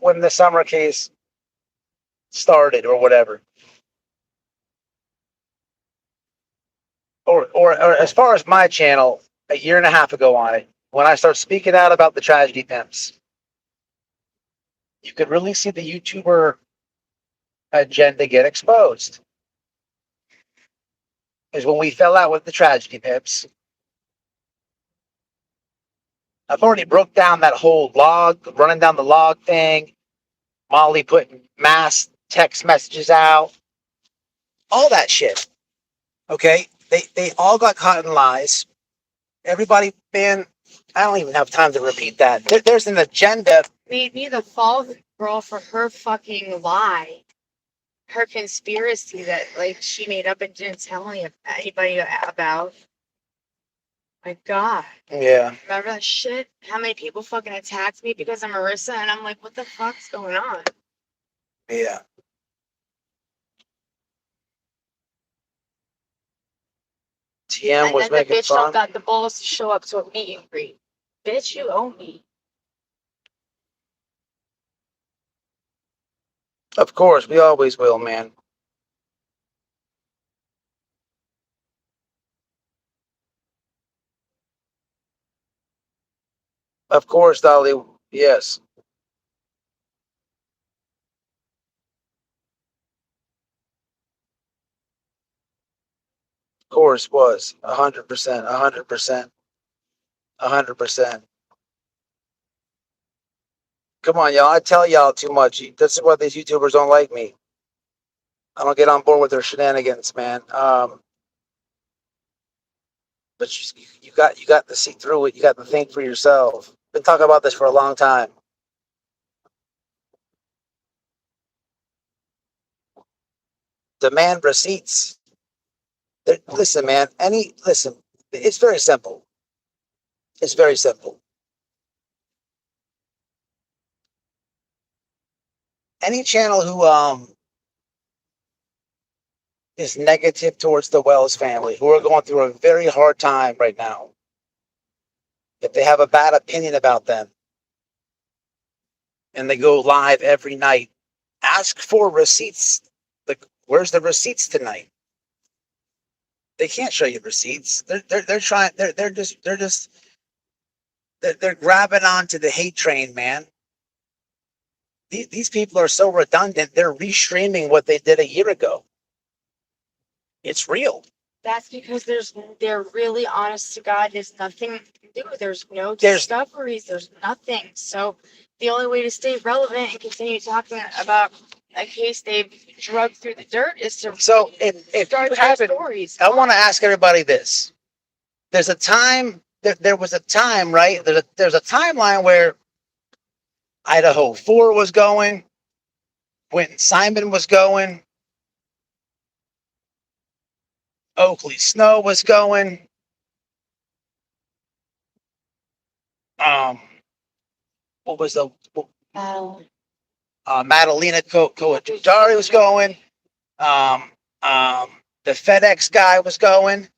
when the summer case started or whatever, or as far as my channel, a year and a half ago on it, when I start speaking out about the tragedy pimps, you could really see the YouTuber agenda get exposed. Is when we fell out with the tragedy pimps. I've already broke down that whole log, running down the log thing. Molly putting mass text messages out, all that shit. Okay, they all got caught in lies. Everybody, man, I don't even have time to repeat that. There's an agenda. Made me the fall girl for her fucking lie, her conspiracy that like she made up and didn't tell anybody about. My God. Yeah. Remember that shit? How many people fucking attacked me because I'm Marissa, and I'm like, what the fuck's going on? Yeah. TM was and then the making bitch don't fun. got the balls to show up to a meet and greet. Bitch, you owe me. Of course, we always will, man. Of course, Dolly. Yes. Of course, was 100%, 100%, 100%. Come on, y'all. I tell y'all too much. This is why these YouTubers don't like me. I don't get on board with their shenanigans, man. But you got to see through it. You got to think for yourself. Been talking about this for a long time. Demand receipts. Listen, man. Listen. It's very simple. It's very simple. Any channel who is negative towards the Wells family, who are going through a very hard time right now, if they have a bad opinion about them, and they go live every night, ask for receipts. Like, where's the receipts tonight? They can't show you receipts. They're trying. They're grabbing onto the hate train, man. These people are so redundant. They're restreaming what they did a year ago. It's real. That's because they're really honest to God. There's nothing to do. There's no discoveries. There's nothing. So the only way to stay relevant and continue talking about a case they've drugged through the dirt is to if start you haven't, stories. I want to ask everybody this. There's a time. There was a time, right? There's a timeline where Idaho 4 was going, Quentin Simon was going, Oakley Snow was going. What was the Madalena Coadjari was going. The FedEx guy was going.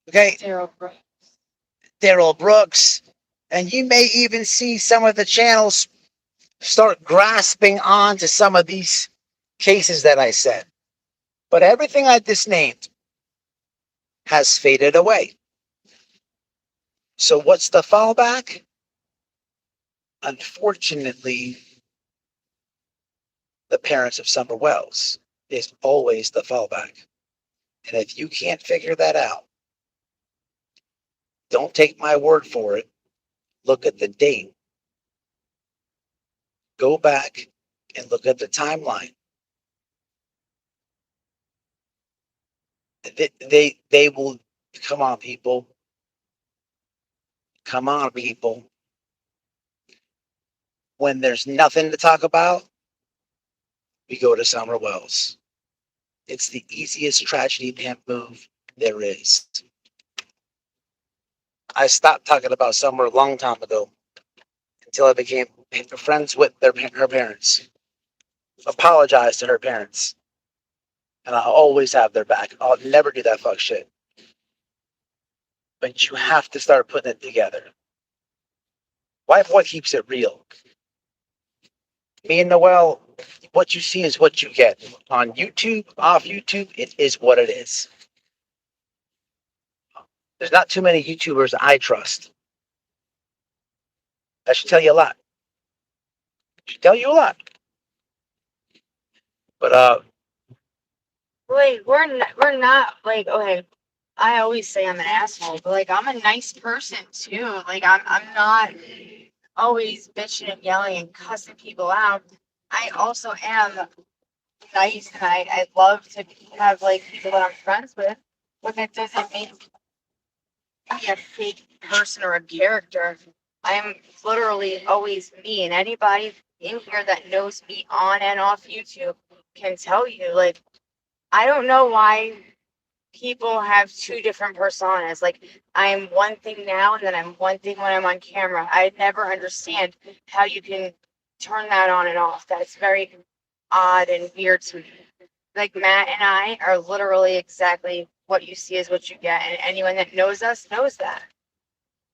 Okay. Daryl Brooks. And you may even see some of the channels start grasping on to some of these cases that I said. But everything I just named has faded away. So what's the fallback? Unfortunately, the parents of Summer Wells is always the fallback. And if you can't figure that out, don't take my word for it. Look at the date. Go back and look at the timeline. They will, come on, people. Come on, people. When there's nothing to talk about, we go to Summer Wells. It's the easiest tragedy pimp move there is. I stopped talking about Summer a long time ago until I became friends with her parents. Apologized to her parents. And I'll always have their back. I'll never do that fuck shit. But you have to start putting it together. Whiteboy keeps it real. Me and Noel, what you see is what you get. On YouTube, off YouTube, it is what it is. There's not too many YouTubers I trust. That should tell you a lot. Should tell you a lot. But Wait, we're not like, okay. I always say I'm an asshole, but like I'm a nice person too. Like I'm not always bitching and yelling and cussing people out. I also am nice, and I love to have like people that I'm friends with, but that doesn't make me a fake person or a character. I am literally always me, and anybody in here that knows me on and off YouTube can tell you, like, I don't know why people have two different personas. Like, I'm one thing now, and then I'm one thing when I'm on camera. I never understand how you can turn that on and off. That's very odd and weird to me. Like, Matt and I are literally exactly what you see is what you get, and anyone that knows us knows that.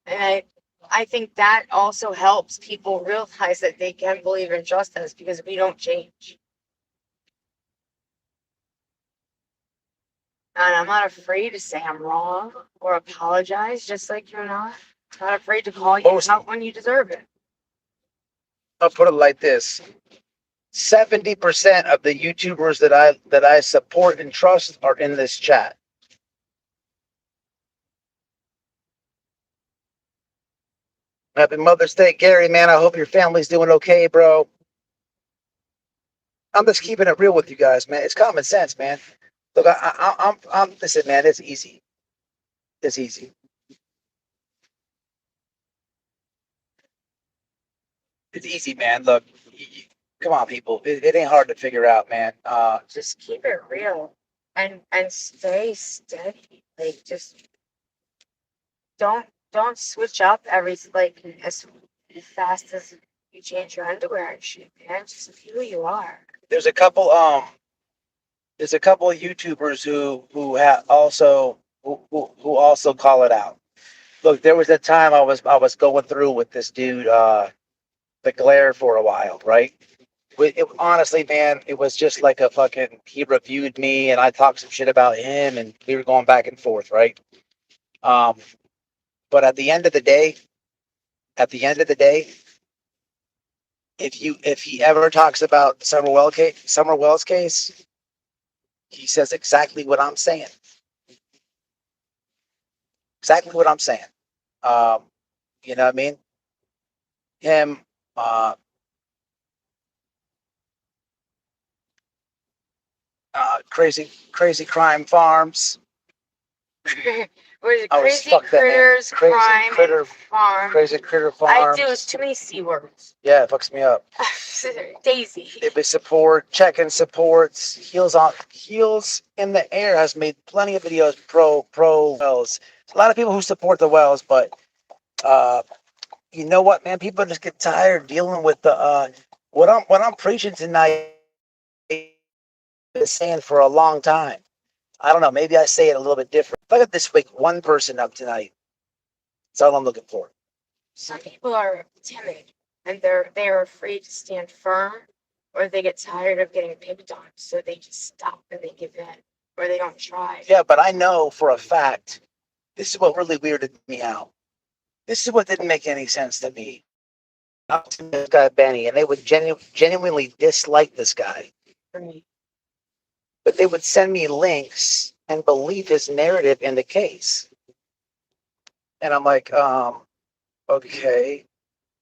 And I think that also helps people realize that they can believe and trust us because we don't change. And I'm not afraid to say I'm wrong or apologize, just like you're not. Not afraid to call you out when you deserve it. I'll put it like this. 70% of the YouTubers that I support and trust are in this chat. Happy Mother's Day, Gary, man. I hope your family's doing okay, bro. I'm just keeping it real with you guys, man. It's common sense, man. Look, I'm listen, man. It's easy. It's easy. It's easy, man. Look, come on, people. It ain't hard to figure out, man. Just keep it real and stay steady. Like, just don't switch up as fast as you change your underwear and shit, man. Just be who you are. There's a couple of YouTubers who also call it out. Look, there was a time I was going through with this dude, the glare for a while, right? Honestly, man, it was just like a fucking, he reviewed me and I talked some shit about him and we were going back and forth, right? But at the end of the day, if he ever talks about Summer Wells case, he says exactly what I'm saying. Exactly what I'm saying. You know what I mean? Him, crazy crime farms. Was it Crazy Critters Crime Farm? Crazy Critter Farms. I do. It's too many C words. Yeah, it fucks me up. Daisy. They support, check-in supports, Heels in the Air has made plenty of videos pro wells. A lot of people who support the wells, but you know what, man? People just get tired dealing with the what I'm preaching tonight. Been saying for a long time. I don't know. Maybe I say it a little bit different. If I got this wake one person up tonight, that's all I'm looking for. Some people are timid and they're afraid to stand firm, or they get tired of getting picked on, so they just stop and they give in, or they don't try. Yeah, but I know for a fact, this is what really weirded me out. This is what didn't make any sense to me. Up to this guy Benny, and they would genuinely dislike this guy. Right. But they would send me links and believe his narrative in the case. And I'm like, okay.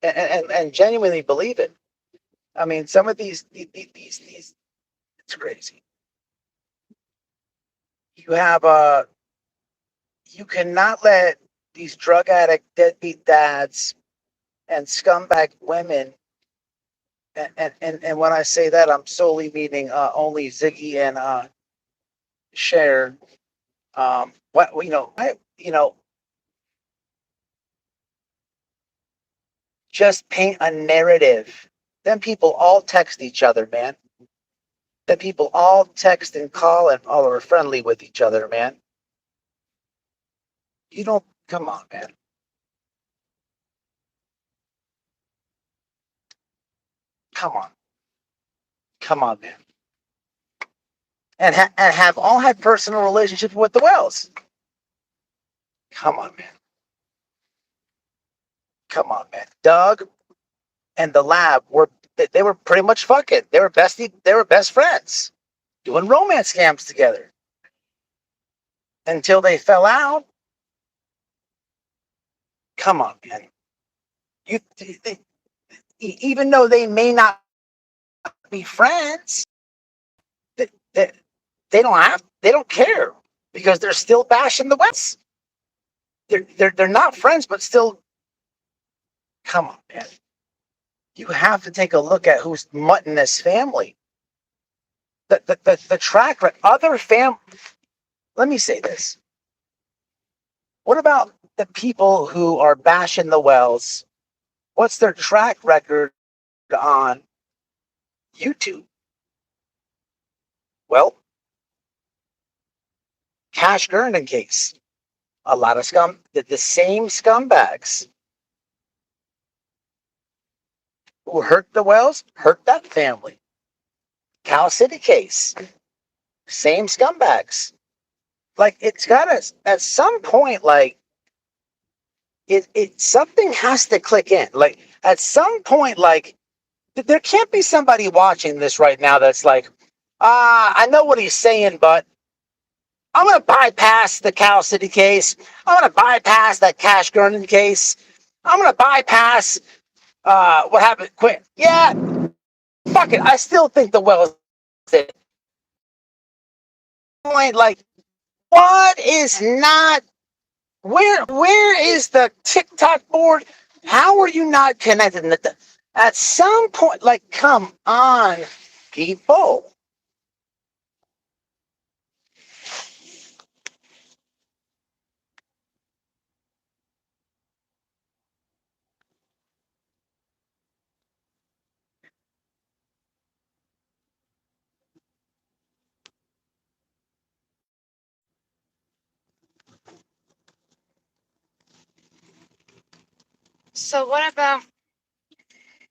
And genuinely believe it. I mean, some of these, it's crazy. You have, you cannot let these drug addict, deadbeat dads and scumbag women And when I say that, I'm solely meaning only Ziggy and Cher. What just paint a narrative. Then people all text each other, man. Then people all text and call and all are friendly with each other, man. You don't, come on, man. Come on. Come on, man. And have all had personal relationships with the Wells. Come on, man. Come on, man. Doug and the Lab they were pretty much fucking. They were best friends. Doing romance scams together. Until they fell out. Come on, man. Even though they may not be friends, they, they don't care because they're still bashing the West. They're not friends, but still. Come on, man. You have to take a look at who's mutting this family. The track record, other fam. Let me say this. What about the people who are bashing the Wells? What's their track record on YouTube? Well, Cash Gurnan case. A lot of the same scumbags who hurt the Wells, hurt that family. Cal City case. Same scumbags. Like, it's gotta, at some point, like, it something has to click in. Like, at some point, like, there can't be somebody watching this right now that's like, I know what he's saying, but I'm going to bypass the Cal City case. I'm going to bypass that Cash Gurnan case. I'm going to bypass what happened. Quit. Yeah, fuck it. I still think the Wells did. Like, what is not? Where is the TikTok board? How are you not connected? At some point, like, come on, people. So what about?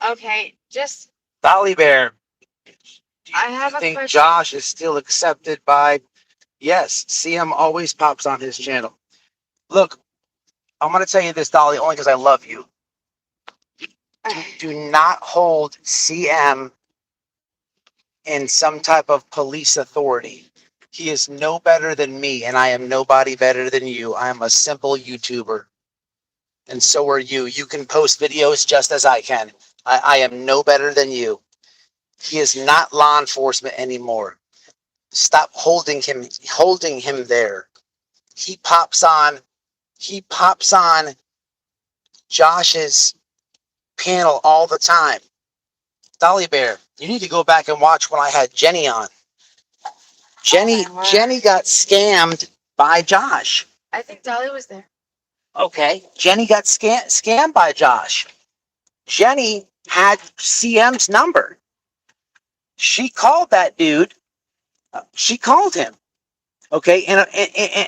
Okay, just Dolly Bear. I have a think question. Josh is still accepted by? Yes, CM always pops on his channel. Look, I'm going to tell you this, Dolly, only because I love you. Do not hold CM in some type of police authority. He is no better than me, and I am nobody better than you. I am a simple YouTuber, and so are you. You can post videos just as I can. I am no better than you. He is not law enforcement anymore. Stop holding him there. He pops on Josh's panel all the time. Dolly Bear, you need to go back and watch when I had Jenny on. Jenny got scammed by Josh. I think Dolly was there. Okay, Jenny got scammed by Josh. Jenny had CM's number. She called that dude. She called him. Okay,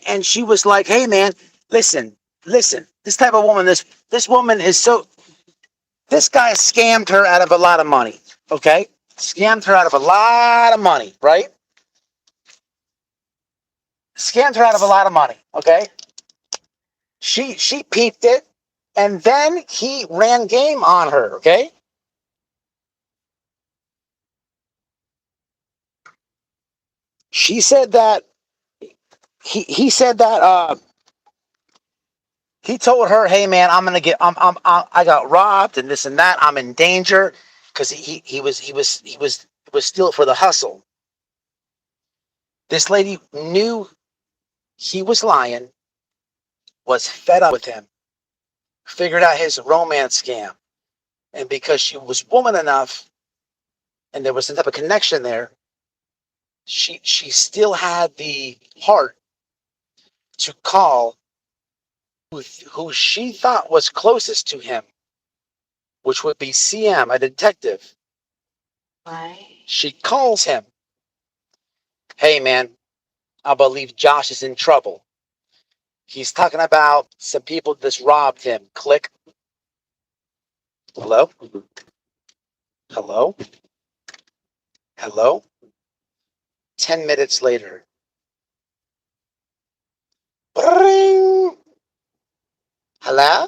and she was like, "Hey, man, listen. This type of woman, this woman is so. This guy scammed her out of a lot of money. Okay, scammed her out of a lot of money, right? Scammed her out of a lot of money. Okay, she peeped it, and then he ran game on her. Okay." She said that he said that he told her, "Hey man, I got robbed and this and that. I'm in danger," because he was still for the hustle. This lady knew he was lying, was fed up with him, figured out his romance scam, and because she was woman enough and there was some type of connection there, she still had the heart to call who she thought was closest to him, which would be CM, a detective. Right. She calls him. Hey, man, I believe Josh is in trouble. He's talking about some people just robbed him. Click. Hello? Hello? Hello? 10 minutes later. Bring. Hello?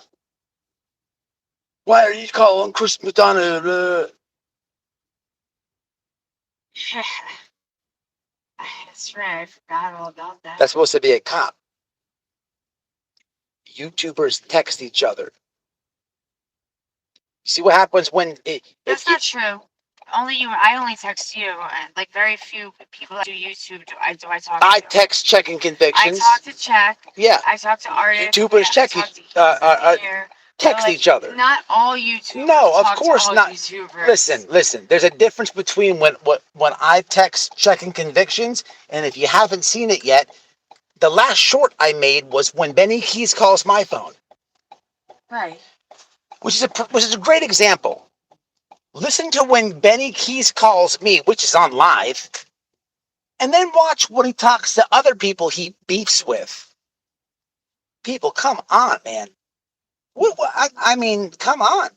Why are you calling Chris McDonough? That's right. I forgot all about that. That's supposed to be a cop. YouTubers text each other. See what happens when That's not true. I only text you. Like very few people that do YouTube do I talk to. I text checking convictions. I talk to Check. Yeah. I talk to artists. YouTubers text each other. Not all YouTubers. No, of course not. YouTubers. Listen. There's a difference between when I text checking convictions, and if you haven't seen it yet, the last short I made was when Benny Keys calls my phone. Right. Which is a great example. Listen to when Benny Keys calls me, which is on live, and then watch when he talks to other people he beefs with. People, come on, man. I mean, come on.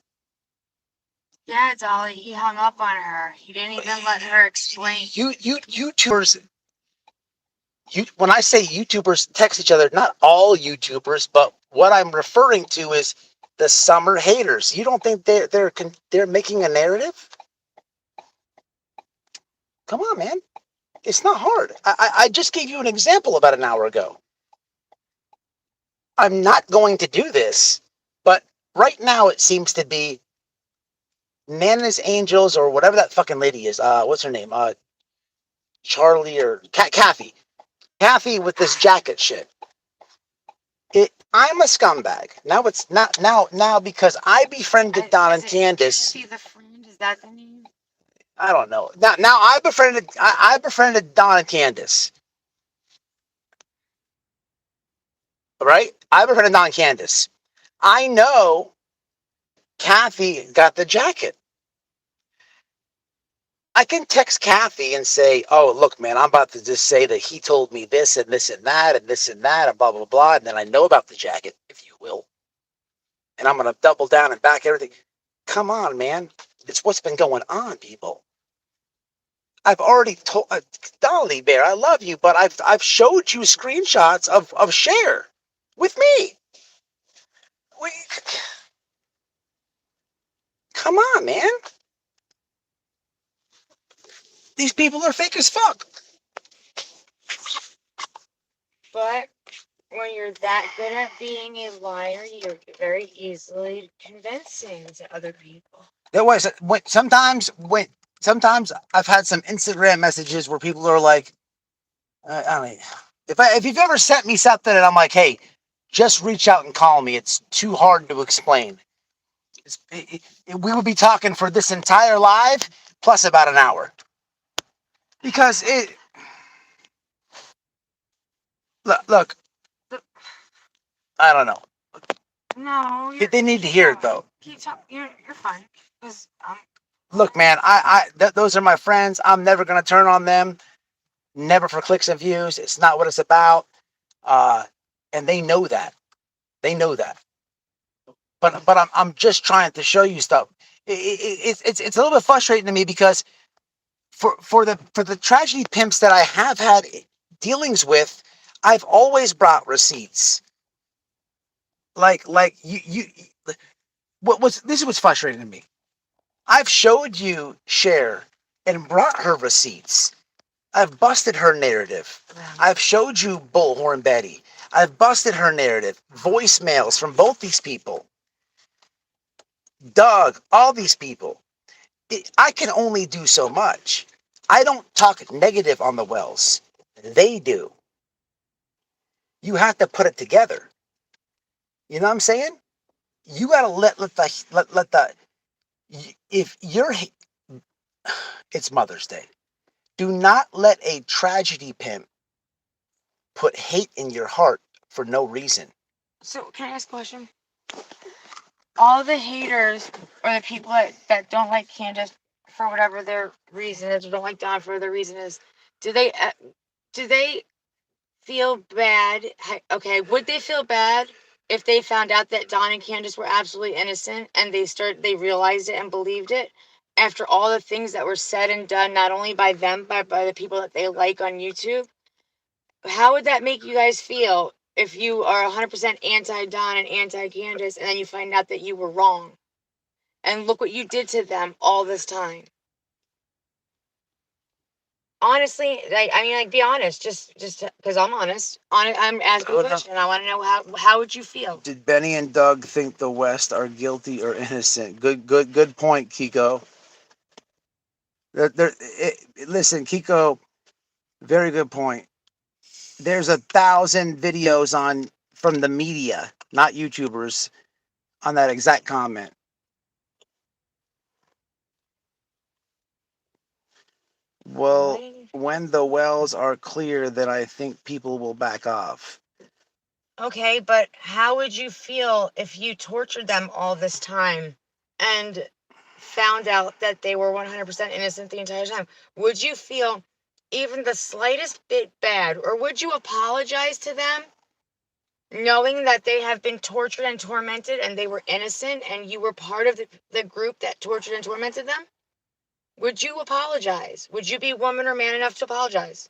Yeah, Dolly, he hung up on her. He didn't even let her explain. YouTubers. When I say YouTubers text each other, not all YouTubers, but what I'm referring to is the summer haters. You don't think they're making a narrative? Come on, man. It's not hard. I just gave you an example about an hour ago. I'm not going to do this, but right now it seems to be Nana's Angels or whatever that fucking lady is. What's her name? Charlie or Kathy. Kathy with this jacket shit. I'm a scumbag. Now it's not now because I befriended Don and Candace. Kathy the friend, is that the name? I don't know. Now I befriended Don and Candace. Right? I befriended Don and Candace. I know Kathy got the jacket. I can text Kathy and say, oh, look, man, I'm about to just say that he told me this and this and that and this and that and blah, blah, blah. And then I know about the jacket, if you will. And I'm going to double down and back everything. Come on, man. It's what's been going on, people. I've already told Dolly Bear, I love you, but I've showed you screenshots of Cher with me. Come on, man. These people are fake as fuck. But when you're that good at being a liar, you're very easily convincing to other people. There was sometimes I've had some Instagram messages where people are like, I mean, if you've ever sent me something and I'm like, hey, just reach out and call me. It's too hard to explain. We would be talking for this entire live plus about an hour. Because look, I don't know. No, They need to hear it though. Keep talking. You're fine. Look, man, those are my friends. I'm never gonna turn on them. Never for clicks and views. It's not what it's about. And they know that. They know that. But I'm just trying to show you stuff. It's a little bit frustrating to me because for the tragedy pimps that I have had dealings with, I've always brought receipts. Like you this was frustrating to me. I've showed you Cher and brought her receipts. I've busted her narrative. I've showed you Bullhorn Betty. I've busted her narrative. Voicemails from both these people. Doug, all these people. I can only do so much. I don't talk negative on the Wells. They do. You have to put it together. You know what I'm saying? You gotta let the if you're it's Mother's Day. Do not let a tragedy pimp put hate in your heart for no reason. So, can I ask a question? All the haters or the people that don't like Candace for whatever their reason is, or don't like Don for their reason is, do they feel bad? Okay, would they feel bad if they found out that Don and Candace were absolutely innocent and they realized it and believed it after all the things that were said and done, not only by them but by the people that they like on YouTube? How would that make you guys feel if you are 100% anti-Don and anti-Candace and then you find out that you were wrong? And look what you did to them all this time. Honestly, be honest. Just because I'm honest. I'm asking a question. I want to know how would you feel? Did Benny and Doug think the West are guilty or innocent? Good point, Kiko. Listen, Kiko, very good point. There's 1,000 videos from the media, not YouTubers, on that exact comment. Well, when the wells are clear, then I think people will back off. Okay, but how would you feel if you tortured them all this time and found out that they were 100% innocent the entire time? Would you feel even the slightest bit bad, or would you apologize to them knowing that they have been tortured and tormented and they were innocent and you were part of the group that tortured and tormented them? Would you apologize? Would you be woman or man enough to apologize?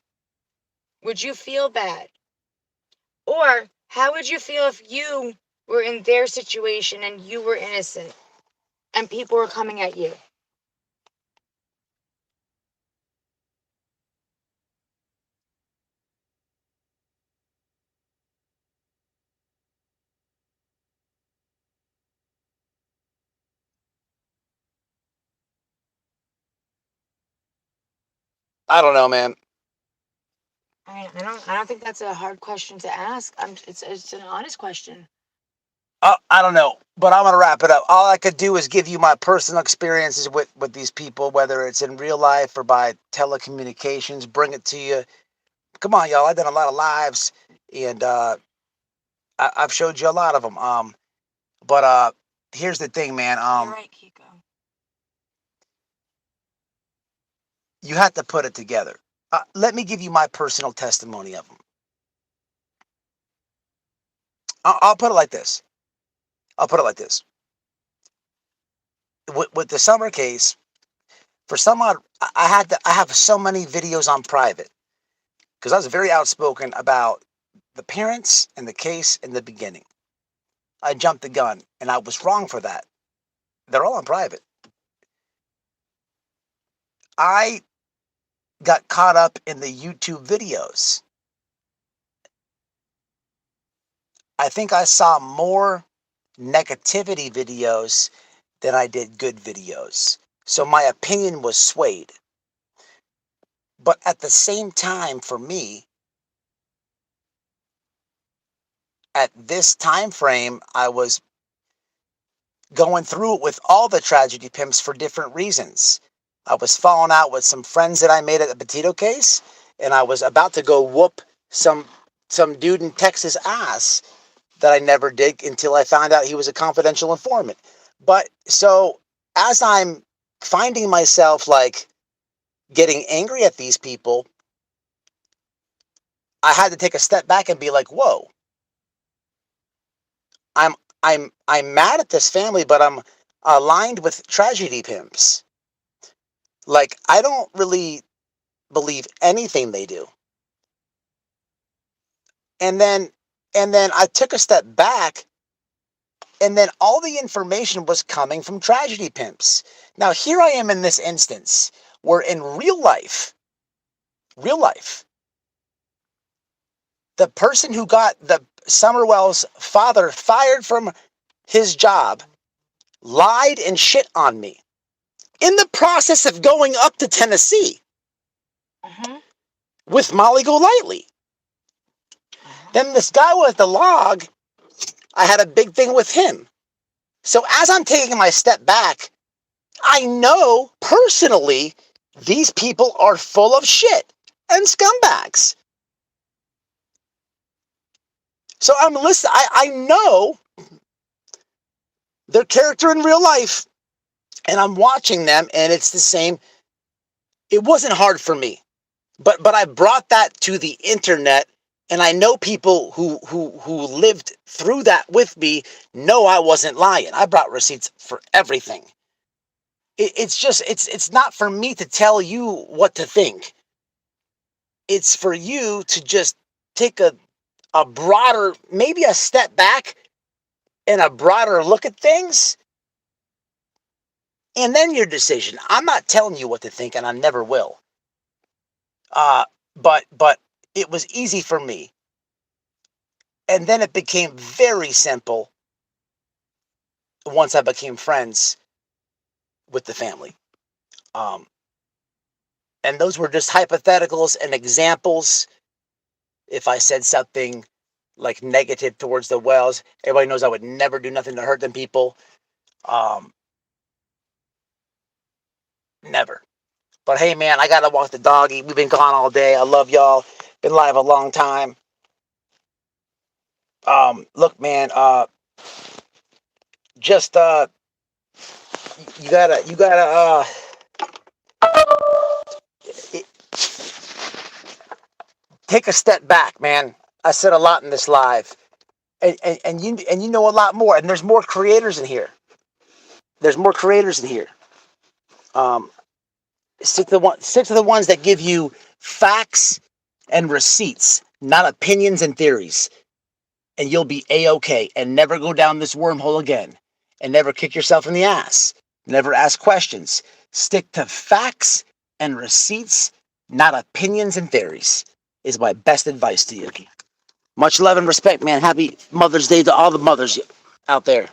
Would you feel bad? Or how would you feel if you were in their situation and you were innocent and people were coming at you? I don't know, man. I don't think that's a hard question to ask. It's an honest question. I don't know, but I'm going to wrap it up. All I could do is give you my personal experiences with these people, whether it's in real life or by telecommunications, bring it to you. Come on, y'all. I've done a lot of lives, and I've showed you a lot of them. But here's the thing, man. You're right, Kiko. You have to put it together. Let me give you my personal testimony of them. I'll put it like this. With the Summer case, for some odd, I have so many videos on private because I was very outspoken about the parents and the case in the beginning. I jumped the gun, and I was wrong for that. They're all on private. I got caught up in the YouTube videos. I think I saw more negativity videos than I did good videos. So my opinion was swayed. But at the same time, for me, at this time frame, I was going through it with all the tragedy pimps for different reasons. I was falling out with some friends that I made at the Petito case, and I was about to go whoop some dude in Texas ass that I never did until I found out he was a confidential informant. But so as I'm finding myself like getting angry at these people, I had to take a step back and be like, whoa. I'm mad at this family, but I'm aligned with tragedy pimps. Like, I don't really believe anything they do. And then I took a step back, and then all the information was coming from tragedy pimps. Now, here I am in this instance where in real life, the person who got the Summerwell's father fired from his job lied and shit on me in the process of going up to Tennessee with Molly Golightly. Then this guy with the log, I had a big thing with him. So as I'm taking my step back, I know personally these people are full of shit and scumbags. So I'm listening. I know their character in real life, and I'm watching them, and it's the same. It wasn't hard for me, but I brought that to the internet, and I know people who lived through that with me know I wasn't lying. I brought receipts for everything. It's not for me to tell you what to think. It's for you to just take a broader, maybe a step back and a broader look at things, and then your decision. I'm not telling you what to think, and I never will. But it was easy for me, and then it became very simple once I became friends with the family. And those were just hypotheticals and examples. If I said something like negative towards the Wells, everybody knows I would never do nothing to hurt them people. Never. But hey, man, I gotta walk the doggy. We've been gone all day. I love y'all. Been live a long time. Look, man. Just you gotta take a step back, man. I said a lot in this live, and you know a lot more. And there's more creators in here. Stick to the ones that give you facts and receipts, not opinions and theories. And you'll be A-okay and never go down this wormhole again. And never kick yourself in the ass. Never ask questions. Stick to facts and receipts, not opinions and theories, is my best advice to you. Much love and respect, man. Happy Mother's Day to all the mothers out there.